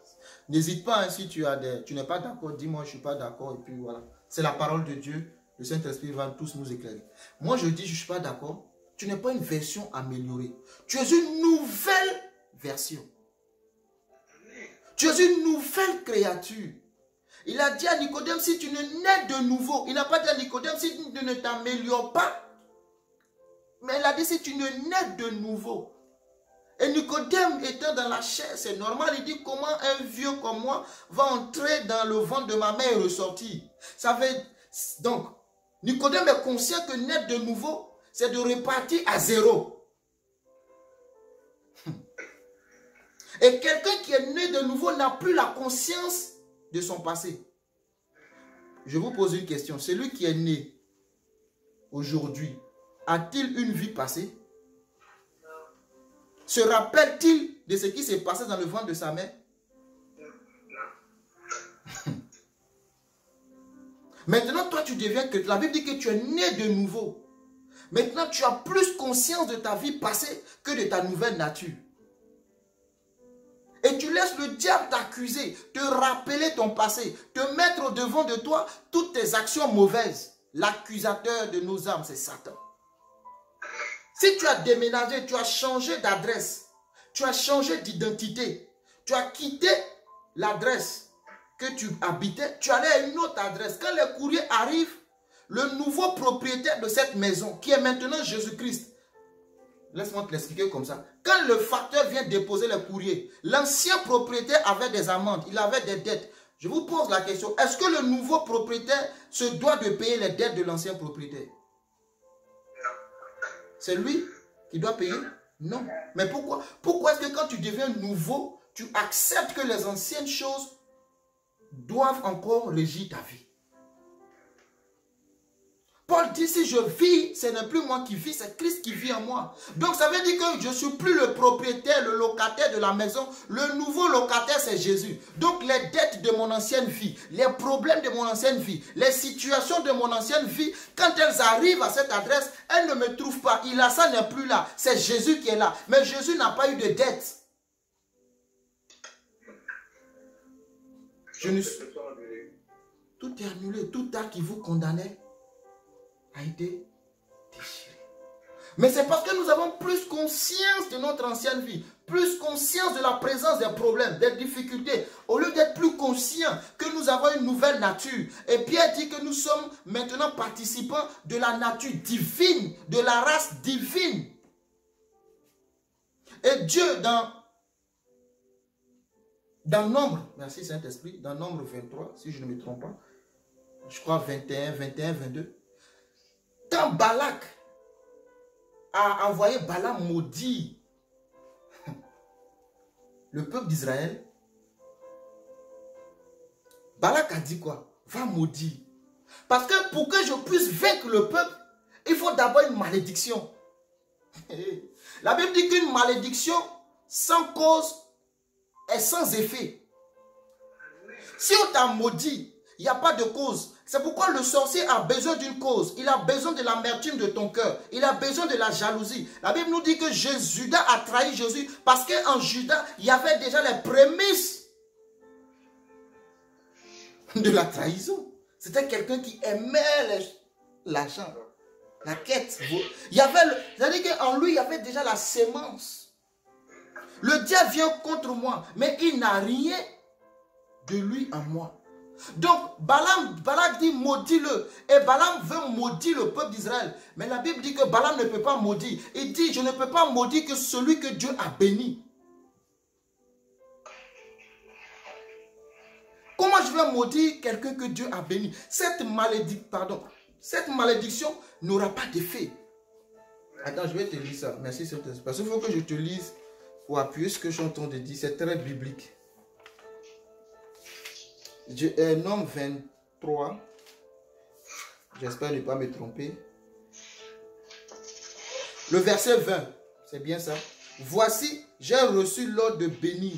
N'hésite pas, hein, si tu n'es pas d'accord, dis-moi je ne suis pas d'accord. Et puis voilà. C'est la parole de Dieu. Le Saint-Esprit va tous nous éclairer. Moi, je dis, je ne suis pas d'accord. Tu n'es pas une version améliorée. Tu es une nouvelle version. Tu es une nouvelle créature. Il a dit à Nicodème, si tu ne nais de nouveau, il n'a pas dit à Nicodème, si tu ne t'améliores pas. Mais il a dit, si tu ne nais de nouveau. Et Nicodème étant dans la chair, c'est normal. Il dit, comment un vieux comme moi va entrer dans le ventre de ma mère et ressortir? Ça fait... Donc, Nicodème est conscient que naître de nouveau, c'est de repartir à zéro. Et quelqu'un qui est né de nouveau n'a plus la conscience de son passé. Je vous pose une question. Celui qui est né aujourd'hui, a-t-il une vie passée? Se rappelle-t-il de ce qui s'est passé dans le ventre de sa mère? Maintenant, toi, tu deviens que la Bible dit que tu es né de nouveau. Maintenant, tu as plus conscience de ta vie passée que de ta nouvelle nature. Et tu laisses le diable t'accuser, te rappeler ton passé, te mettre au devant de toi toutes tes actions mauvaises. L'accusateur de nos âmes, c'est Satan. Si tu as déménagé, tu as changé d'adresse, tu as changé d'identité, tu as quitté l'adresse que tu habitais, tu allais à une autre adresse. Quand les courriers arrivent, le nouveau propriétaire de cette maison, qui est maintenant Jésus-Christ, laisse-moi te l'expliquer comme ça. Quand le facteur vient déposer les courriers, l'ancien propriétaire avait des amendes, il avait des dettes. Je vous pose la question, est-ce que le nouveau propriétaire se doit de payer les dettes de l'ancien propriétaire? C'est lui qui doit payer? Non. Mais pourquoi? Pourquoi est-ce que quand tu deviens nouveau, tu acceptes que les anciennes choses doivent encore régir ta vie? Paul dit, si je vis, ce n'est plus moi qui vis, c'est Christ qui vit en moi. Donc ça veut dire que je ne suis plus le propriétaire, le locataire de la maison. Le nouveau locataire, c'est Jésus. Donc les dettes de mon ancienne vie, les problèmes de mon ancienne vie, les situations de mon ancienne vie, quand elles arrivent à cette adresse, elles ne me trouvent pas. Ça n'est plus là. C'est Jésus qui est là. Mais Jésus n'a pas eu de dette. Tout est annulé. Tout acte qui vous condamnait a été déchiré. Mais c'est parce que nous avons plus conscience de notre ancienne vie, plus conscience de la présence des problèmes, des difficultés, au lieu d'être plus conscients que nous avons une nouvelle nature. Et Pierre dit que nous sommes maintenant participants de la nature divine, de la race divine. Et Dieu, dans Nombre, merci Saint-Esprit, dans Nombre 23, si je ne me trompe pas, je crois 21, 22, quand Balak a envoyé Balaam maudire le peuple d'Israël, Balak a dit quoi? Va maudire. Parce que pour que je puisse vaincre le peuple, il faut d'abord une malédiction. La Bible dit qu'une malédiction sans cause est sans effet. Si on t'a maudit, il n'y a pas de cause. C'est pourquoi le sorcier a besoin d'une cause. Il a besoin de l'amertume de ton cœur. Il a besoin de la jalousie. La Bible nous dit que Judas a trahi Jésus parce qu'en Judas, il y avait déjà les prémices de la trahison. C'était quelqu'un qui aimait l'argent, la quête. Il y avait, c'est-à-dire qu'en lui, il y avait déjà la sémence. Le diable vient contre moi, mais il n'a rien de lui en moi. Donc, Balak dit maudis-le. Et Balaam veut maudire le peuple d'Israël. Mais la Bible dit que Balaam ne peut pas maudire. Il dit, je ne peux pas maudire que celui que Dieu a béni. Comment je vais maudire quelqu'un que Dieu a béni? Cette malédiction n'aura pas d'effet. Attends, je vais te lire ça. Merci, Saint-Esprit. Parce qu'il faut que je te lise pour appuyer ce que je suis en train de dire. C'est très biblique. Nom 23. J'espère ne pas me tromper. Le verset 20. C'est bien ça. Voici, j'ai reçu l'ordre de bénir.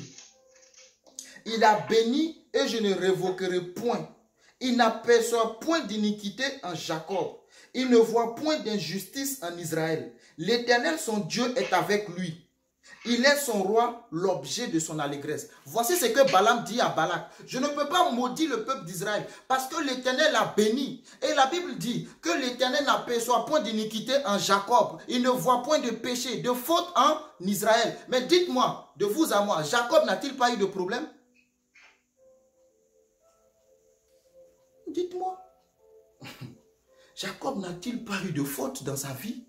Il a béni et je ne révoquerai point. Il n'aperçoit point d'iniquité en Jacob. Il ne voit point d'injustice en Israël. L'Éternel, son Dieu, est avec lui. Il est son roi, l'objet de son allégresse. Voici ce que Balaam dit à Balak. Je ne peux pas maudire le peuple d'Israël parce que l'Éternel a béni. Et la Bible dit que l'Éternel n'aperçoit point d'iniquité en Jacob. Il ne voit point de péché, de faute en Israël. Mais dites-moi, de vous à moi, Jacob n'a-t-il pas eu de problème? Dites-moi. Jacob n'a-t-il pas eu de faute dans sa vie?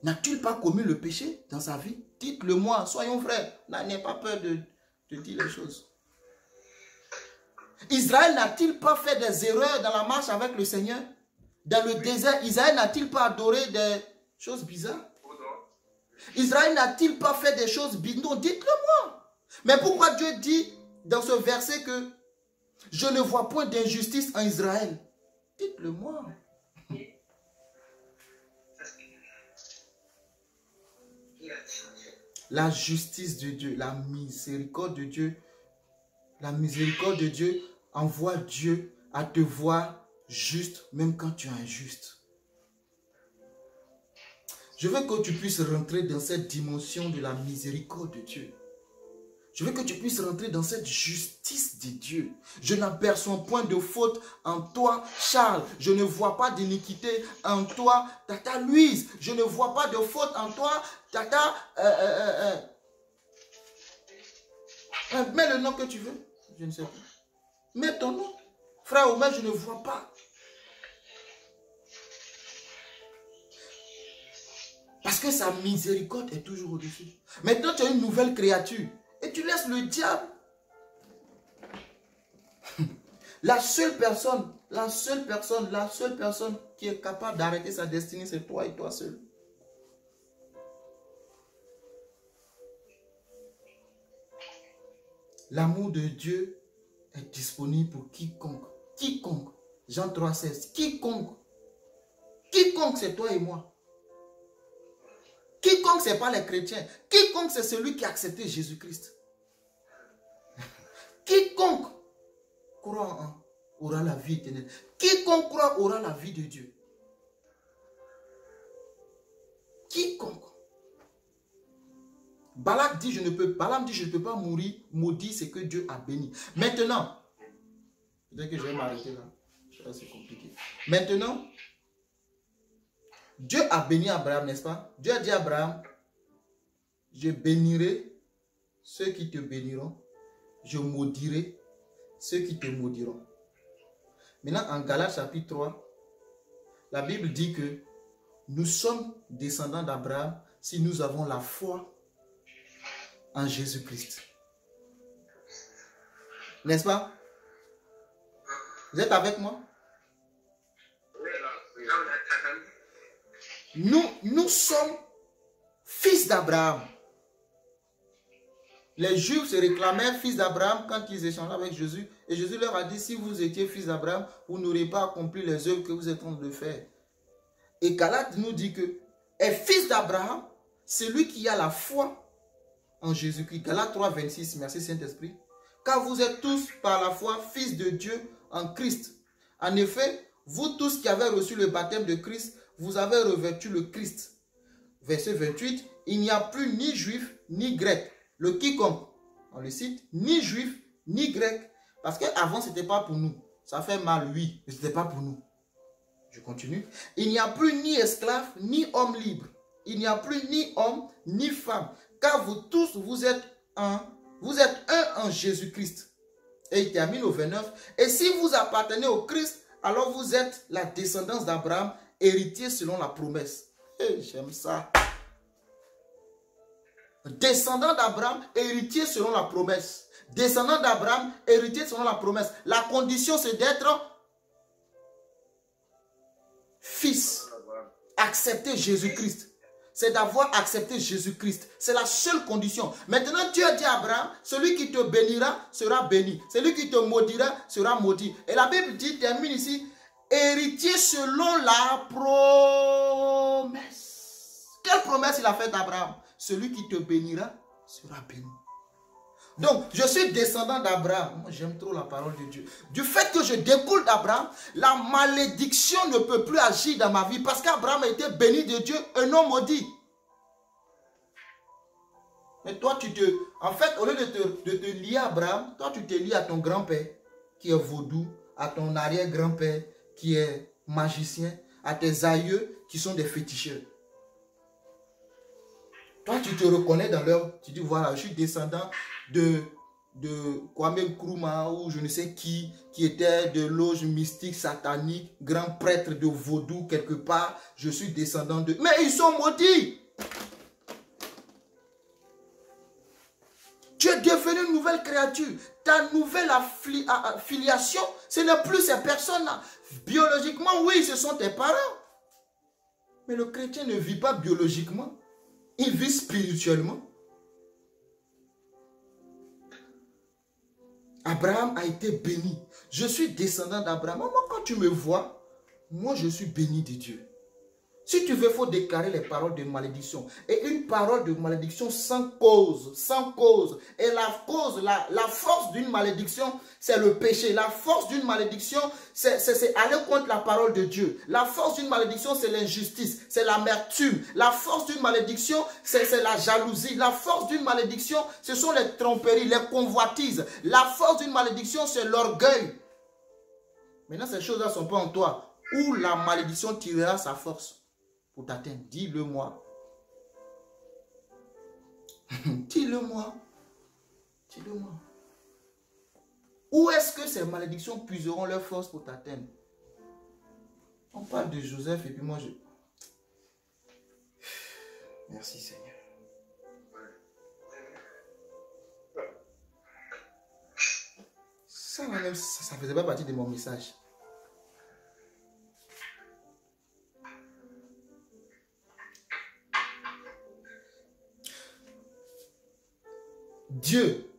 N'a-t-il pas commis le péché dans sa vie? Dites-le moi, soyons frères. N'ayez pas peur de dire les choses. Israël n'a-t-il pas fait des erreurs dans la marche avec le Seigneur? Dans le désert, Israël n'a-t-il pas adoré des choses bizarres? Israël n'a-t-il pas fait des choses bizarres? Non, dites-le moi. Mais pourquoi Dieu dit dans ce verset que je ne vois point d'injustice en Israël? Dites-le moi. La justice de Dieu, la miséricorde de Dieu envoie Dieu à te voir juste même quand tu es injuste. Je veux que tu puisses rentrer dans cette dimension de la miséricorde de Dieu. Je veux que tu puisses rentrer dans cette justice de Dieu. Je n'aperçois point de faute en toi, Charles. Je ne vois pas d'iniquité en toi, Tata Louise. Je ne vois pas de faute en toi, Tata... mets le nom que tu veux. Je ne sais pas. Mets ton nom. Frère Omer, je ne vois pas. Parce que sa miséricorde est toujours au-dessus. Maintenant, tu as une nouvelle créature. Et tu laisses le diable. La seule personne qui est capable d'arrêter sa destinée, c'est toi et toi seul. L'amour de Dieu est disponible pour quiconque. Quiconque. Jean 3,16. Quiconque. Quiconque, c'est toi et moi. Quiconque, ce n'est pas les chrétiens. Quiconque, c'est celui qui a accepté Jésus-Christ. Quiconque croit en aura la vie éternelle. Quiconque croit aura la vie de Dieu. Quiconque. Balaam dit, je ne peux pas mourir, maudit ce que Dieu a béni. Maintenant, peut-être que je vais m'arrêter là. C'est compliqué. Maintenant, Dieu a béni Abraham, n'est-ce pas? Dieu a dit à Abraham, je bénirai ceux qui te béniront, je maudirai ceux qui te maudiront. Maintenant, en Galates chapitre 3, la Bible dit que nous sommes descendants d'Abraham si nous avons la foi en Jésus-Christ. N'est-ce pas? Vous êtes avec moi? Nous sommes fils d'Abraham. Les Juifs se réclamaient fils d'Abraham quand ils échangeaient avec Jésus. Et Jésus leur a dit, si vous étiez fils d'Abraham, vous n'aurez pas accompli les œuvres que vous êtes en train de faire. Et Galates nous dit que est fils d'Abraham, c'est lui qui a la foi en Jésus-Christ. Galates 3, 26, merci Saint-Esprit. Car vous êtes tous par la foi fils de Dieu en Christ. En effet, vous tous qui avez reçu le baptême de Christ, vous avez revêtu le Christ. Verset 28, il n'y a plus ni juif ni grec. Le quiconque, on le cite, ni juif ni grec. Parce qu'avant, ce n'était pas pour nous. Ça fait mal, oui, mais ce n'était pas pour nous. Je continue. Il n'y a plus ni esclave ni homme libre. Il n'y a plus ni homme ni femme. Car vous tous, vous êtes un en Jésus-Christ. Et il termine au 29. Et si vous appartenez au Christ, alors vous êtes la descendance d'Abraham, héritier selon la promesse. Et j'aime ça. Descendant d'Abraham, héritier selon la promesse. Descendant d'Abraham, héritier selon la promesse. La condition, c'est d'être fils. Accepter Jésus-Christ. C'est d'avoir accepté Jésus-Christ. C'est la seule condition. Maintenant, Dieu a dit à Abraham, celui qui te bénira sera béni. Celui qui te maudira sera maudit. Et la Bible dit, termine ici, héritier selon la promesse. Quelle promesse il a faite à Abraham? Celui qui te bénira sera béni. Donc, je suis descendant d'Abraham. Moi, j'aime trop la parole de Dieu. Du fait que je découle d'Abraham, la malédiction ne peut plus agir dans ma vie parce qu'Abraham a été béni de Dieu, un homme maudit. Mais toi, en fait, au lieu de te lier à Abraham, toi, tu te lies à ton grand-père qui est vaudou, à ton arrière-grand-père qui est magicien, à tes aïeux qui sont des féticheurs. Toi, tu te reconnais dans leur... Tu dis, voilà, je suis descendant de Kwame Nkrumah ou je ne sais qui était de loge mystique, satanique, grand prêtre de vaudou quelque part. Je suis descendant de... Mais ils sont maudits. Tu es devenu une nouvelle créature. Ta nouvelle affiliation, ce n'est plus ces personnes-là. Biologiquement, oui, ce sont tes parents. Mais le chrétien ne vit pas biologiquement. Il vit spirituellement. Abraham a été béni. Je suis descendant d'Abraham. Moi, quand tu me vois, moi, je suis béni de Dieu. Si tu veux, il faut déclarer les paroles de malédiction. Et une parole de malédiction sans cause. Sans cause. Et la cause, la force d'une malédiction, c'est le péché. La force d'une malédiction, c'est aller contre la parole de Dieu. La force d'une malédiction, c'est l'injustice. C'est l'amertume. La force d'une malédiction, c'est la jalousie. La force d'une malédiction, ce sont les tromperies, les convoitises. La force d'une malédiction, c'est l'orgueil. Maintenant, ces choses-là ne sont pas en toi. Où la malédiction tirera sa force pour t'atteindre. Dis-le-moi. Dis-le-moi. Dis-le-moi. Où est-ce que ces malédictions puiseront leur force pour t'atteindre? On parle de Joseph et puis moi je... Merci Seigneur. Ça même, ça faisait pas partie de mon message. Dieu,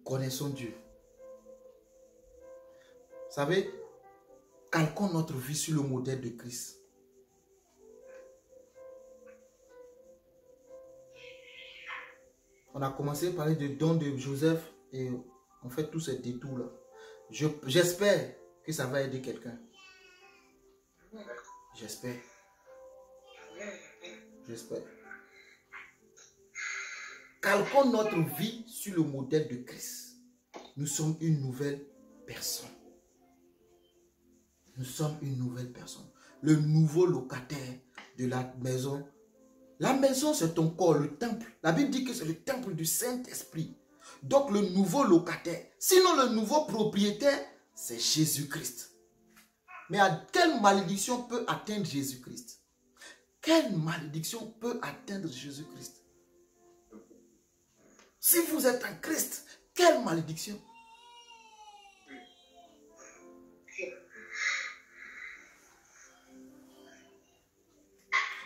connaissons Dieu. Vous savez, calquons notre vie sur le modèle de Christ. On a commencé à parler de don de Joseph et on fait tous ces détours-là. J'espère que ça va aider quelqu'un. J'espère. J'espère. Calquons notre vie sur le modèle de Christ. Nous sommes une nouvelle personne. Nous sommes une nouvelle personne. Le nouveau locataire de la maison. La maison, c'est ton corps, le temple. La Bible dit que c'est le temple du Saint-Esprit. Donc, le nouveau locataire. Sinon, le nouveau propriétaire, c'est Jésus-Christ. Mais quelle malédiction peut atteindre Jésus-Christ? Quelle malédiction peut atteindre Jésus-Christ? Si vous êtes en Christ, quelle malédiction?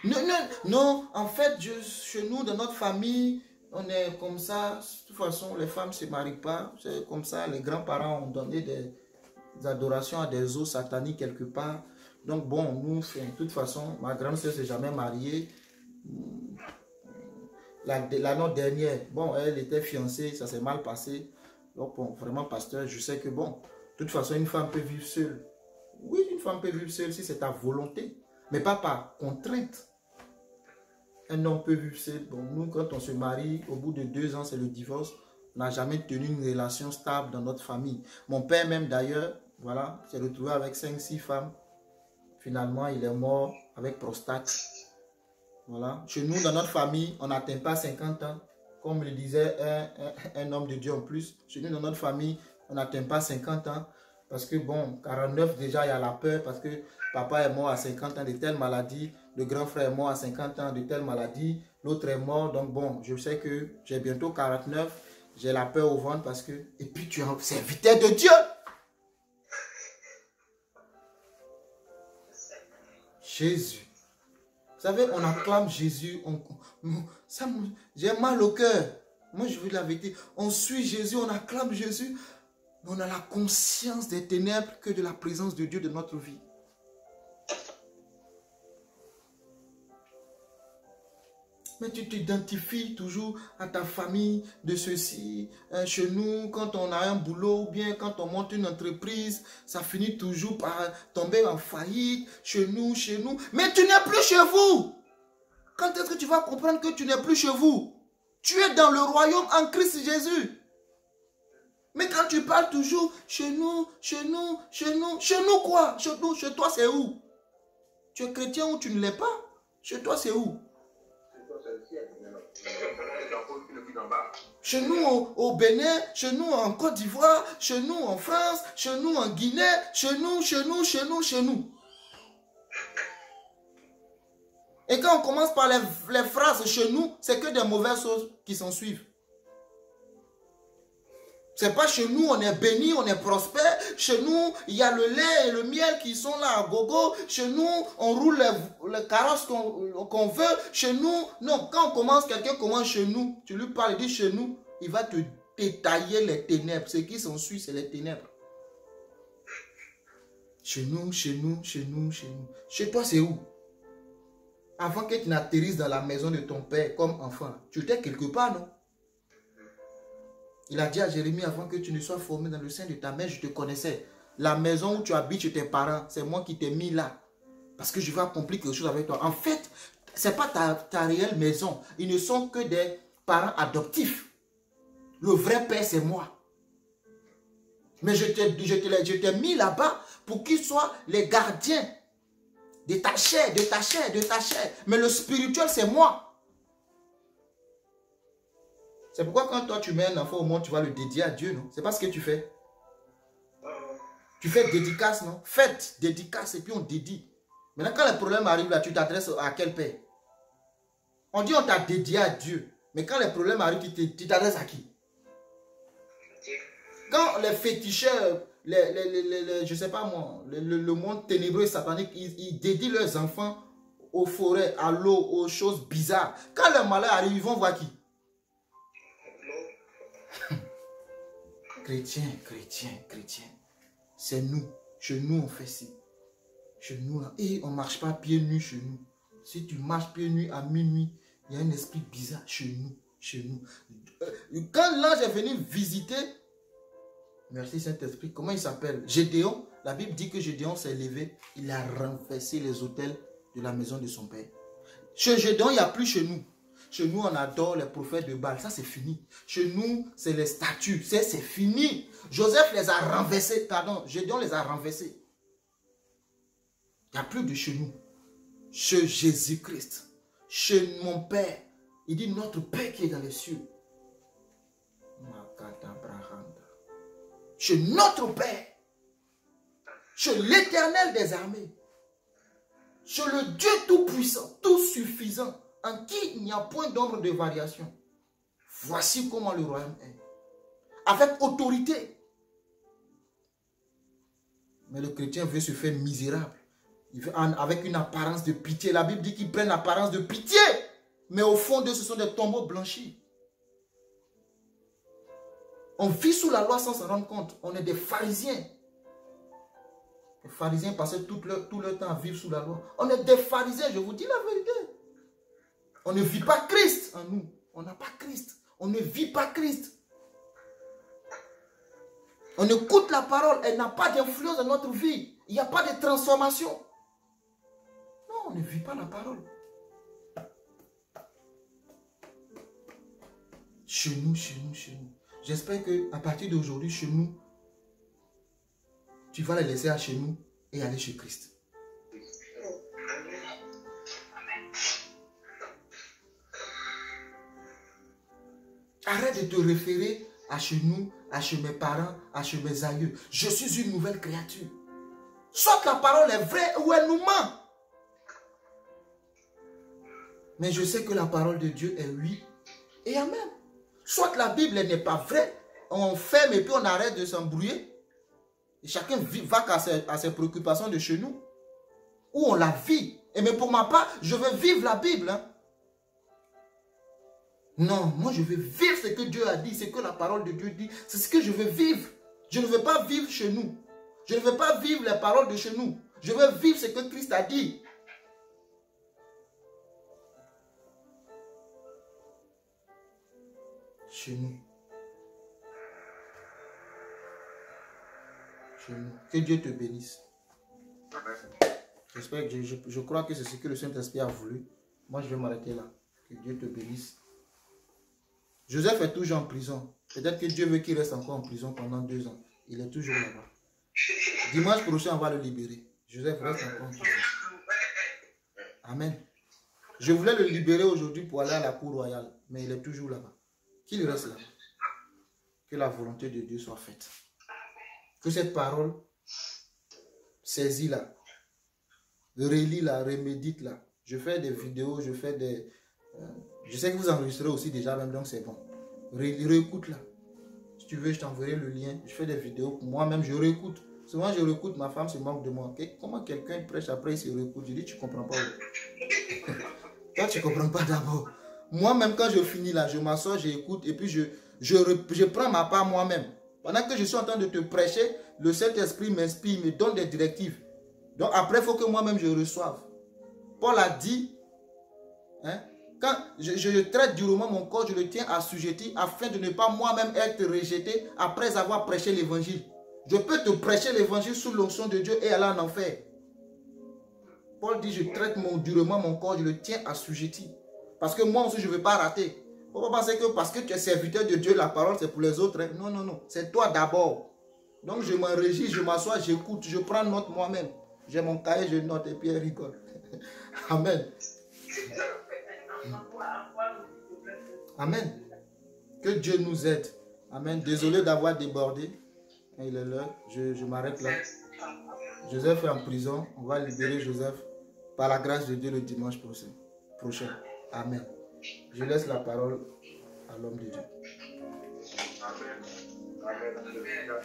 Non, non, non, en fait, chez nous, dans notre famille, on est comme ça. De toute façon, les femmes ne se marient pas. C'est comme ça, les grands-parents ont donné des adorations à des eaux sataniques quelque part. Donc bon, nous, de toute façon, ma grande soeur ne s'est jamais mariée. L'année dernière, bon, elle était fiancée, ça s'est mal passé. Donc bon, vraiment, pasteur, je sais que bon, de toute façon, une femme peut vivre seule. Oui, une femme peut vivre seule si c'est ta volonté, mais pas par contrainte. Un homme peut vivre seul. Bon, nous, quand on se marie, au bout de 2 ans, c'est le divorce. On n'a jamais tenu une relation stable dans notre famille. Mon père même, d'ailleurs, voilà, s'est retrouvé avec 5-6 femmes. Finalement, il est mort avec prostate. Voilà. Chez nous, dans notre famille, on n'atteint pas 50 ans. Comme le disait un homme de Dieu en plus. Chez nous, dans notre famille, on n'atteint pas 50 ans. Parce que bon, 49 déjà, il y a la peur. Parce que papa est mort à 50 ans de telle maladie. Le grand frère est mort à 50 ans de telle maladie. L'autre est mort. Donc bon, je sais que j'ai bientôt 49. J'ai la peur au ventre parce que... Et puis tu es un serviteur de Dieu. Jésus. Vous savez, on acclame Jésus. J'ai mal au cœur. Moi, je veux la vérité. On suit Jésus, on acclame Jésus. Mais on a la conscience des ténèbres que de la présence de Dieu de notre vie. Mais tu t'identifies toujours à ta famille de ceci. Chez nous, quand on a un boulot ou bien quand on monte une entreprise, ça finit toujours par tomber en faillite. Chez nous. Mais tu n'es plus chez vous. Quand est-ce que tu vas comprendre que tu n'es plus chez vous? Tu es dans le royaume en Christ Jésus. Mais quand tu parles toujours, chez nous quoi? Chez toi c'est où? Tu es chrétien ou tu ne l'es pas? Chez toi c'est où? Chez nous au Bénin, chez nous en Côte d'Ivoire, chez nous en France, chez nous en Guinée, chez nous. Et quand on commence par les phrases chez nous, c'est que des mauvaises choses qui s'en suivent. C'est pas chez nous, on est béni, on est prospère. Chez nous, il y a le lait et le miel qui sont là à gogo. Chez nous, on roule les carrosses qu'on veut. Chez nous, non, quand quelqu'un commence chez nous, tu lui parles, il dit chez nous, il va te détailler les ténèbres. Ce qui s'en suit, c'est les ténèbres. Chez nous. Chez toi, c'est où? Avant que tu n'atterrisses dans la maison de ton père comme enfant, tu étais quelque part, non? Il a dit à Jérémie, avant que tu ne sois formé dans le sein de ta mère, je te connaissais. La maison où tu habites chez tes parents, c'est moi qui t'ai mis là. Parce que je vais accomplir quelque chose avec toi. En fait, ce n'est pas ta réelle maison. Ils ne sont que des parents adoptifs. Le vrai père, c'est moi. Mais je t'ai mis là-bas pour qu'ils soient les gardiens de ta chair. Mais le spirituel, c'est moi. C'est pourquoi quand toi tu mets un enfant au monde, tu vas le dédier à Dieu, non? C'est pas ce que tu fais. Tu fais dédicace, non? Fête, dédicace et puis on dédie. Maintenant quand les problèmes arrivent là, tu t'adresses à quel père? On dit on t'a dédié à Dieu. Mais quand les problèmes arrivent, tu t'adresses à qui? Quand les féticheurs, je sais pas moi, le monde ténébreux et satanique, ils dédient leurs enfants aux forêts, à l'eau, aux choses bizarres. Quand le malheur arrive, ils vont voir qui? Chrétien. C'est nous. Chez nous, on fait ci. Chez nous, là. Et on ne marche pas pieds nus chez nous. Si tu marches pieds nus à minuit, il y a un esprit bizarre chez nous. Quand l'ange est venu visiter, merci Saint-Esprit, comment il s'appelle? Gédéon. La Bible dit que Gédéon s'est levé. Il a renversé les autels de la maison de son père. Chez Gédéon, il n'y a plus chez nous. Chez nous, on adore les prophètes de Baal. Ça, c'est fini. Chez nous, c'est les statues. C'est fini. Joseph les a renversés. Pardon, Gédéon les a renversés. Il n'y a plus de chez nous. Chez Jésus-Christ. Chez mon Père. Il dit notre Père qui est dans les cieux. Chez notre Père. Chez l'Éternel des armées. Chez le Dieu tout-puissant, tout-suffisant, en qui il n'y a point d'ombre de variation. Voici comment le royaume est. Avec autorité. Mais le chrétien veut se faire misérable. avec une apparence de pitié. La Bible dit qu'ils prennent l'apparence de pitié. Mais au fond d'eux, ce sont des tombeaux blanchis. On vit sous la loi sans s'en rendre compte. On est des pharisiens. Les pharisiens passaient tout leur temps à vivre sous la loi. On est des pharisiens, je vous dis la vérité. On ne vit pas Christ en nous. On n'a pas Christ. On ne vit pas Christ. On écoute la parole, elle n'a pas d'influence dans notre vie. Il n'y a pas de transformation. Non, on ne vit pas la parole. Chez nous, chez nous, chez nous. J'espère qu'à partir d'aujourd'hui, chez nous, tu vas les laisser à chez nous et aller chez Christ. Arrête de te référer à chez nous, à chez mes parents, à chez mes aïeux. Je suis une nouvelle créature. Soit la parole est vraie ou elle nous ment. Mais je sais que la parole de Dieu est oui et amen. Soit la Bible n'est pas vraie, on ferme et puis on arrête de s'embrouiller. Et chacun va à ses préoccupations de chez nous. Ou on la vit. Et mais pour ma part, je veux vivre la Bible. Hein. Non, moi je veux vivre ce que Dieu a dit, ce que la parole de Dieu dit. C'est ce que je veux vivre. Je ne veux pas vivre chez nous. Je ne veux pas vivre les paroles de chez nous. Je veux vivre ce que Christ a dit. Chez nous. Chez nous. Que Dieu te bénisse. J'espère que je crois que c'est ce que le Saint-Esprit a voulu. Moi, je vais m'arrêter là. Que Dieu te bénisse. Joseph est toujours en prison. Peut-être que Dieu veut qu'il reste encore en prison pendant 2 ans. Il est toujours là-bas. Dimanche prochain, on va le libérer. Joseph reste encore en prison. Amen. Je voulais le libérer aujourd'hui pour aller à la cour royale. Mais il est toujours là-bas. Qu'il reste là. Que la volonté de Dieu soit faite. Que cette parole saisis-la. Relis-la, remédite-la. Je fais des vidéos, je fais des... je sais que vous enregistrez aussi déjà même, donc c'est bon. Réécoute-la. Si tu veux, je t'enverrai le lien. Je fais des vidéos pour moi-même, je réécoute. Souvent, je réécoute, ma femme se moque de moi. Okay? Comment quelqu'un prêche après, il se réécoute? Je dis, tu ne comprends pas. Toi, tu ne comprends pas d'abord. Moi-même, quand je finis là, je m'assois, j'écoute et puis je prends ma part moi-même. Pendant que je suis en train de te prêcher, le Saint-Esprit m'inspire, me donne des directives. Donc après, il faut que moi-même je reçoive. Paul a dit, hein, quand je traite durement mon corps, je le tiens assujetti afin de ne pas moi-même être rejeté après avoir prêché l'évangile. Je peux te prêcher l'évangile sous l'onction de Dieu et aller en enfer. Paul dit, je traite durement mon corps, je le tiens assujetti. Parce que moi aussi, je ne veux pas rater. Il ne faut pas penser que parce que tu es serviteur de Dieu, la parole c'est pour les autres. Hein. Non, non, non. C'est toi d'abord. Donc je m'enregistre, je m'assois, j'écoute, je prends note moi-même. J'ai mon cahier, je note et puis elle rigole. Amen. Amen. Que Dieu nous aide. Amen. Désolé d'avoir débordé. Il est l'heure. Je m'arrête là. Joseph est en prison. On va libérer Joseph par la grâce de Dieu le dimanche prochain. Amen. Je laisse la parole à l'homme de Dieu. Amen. Amen.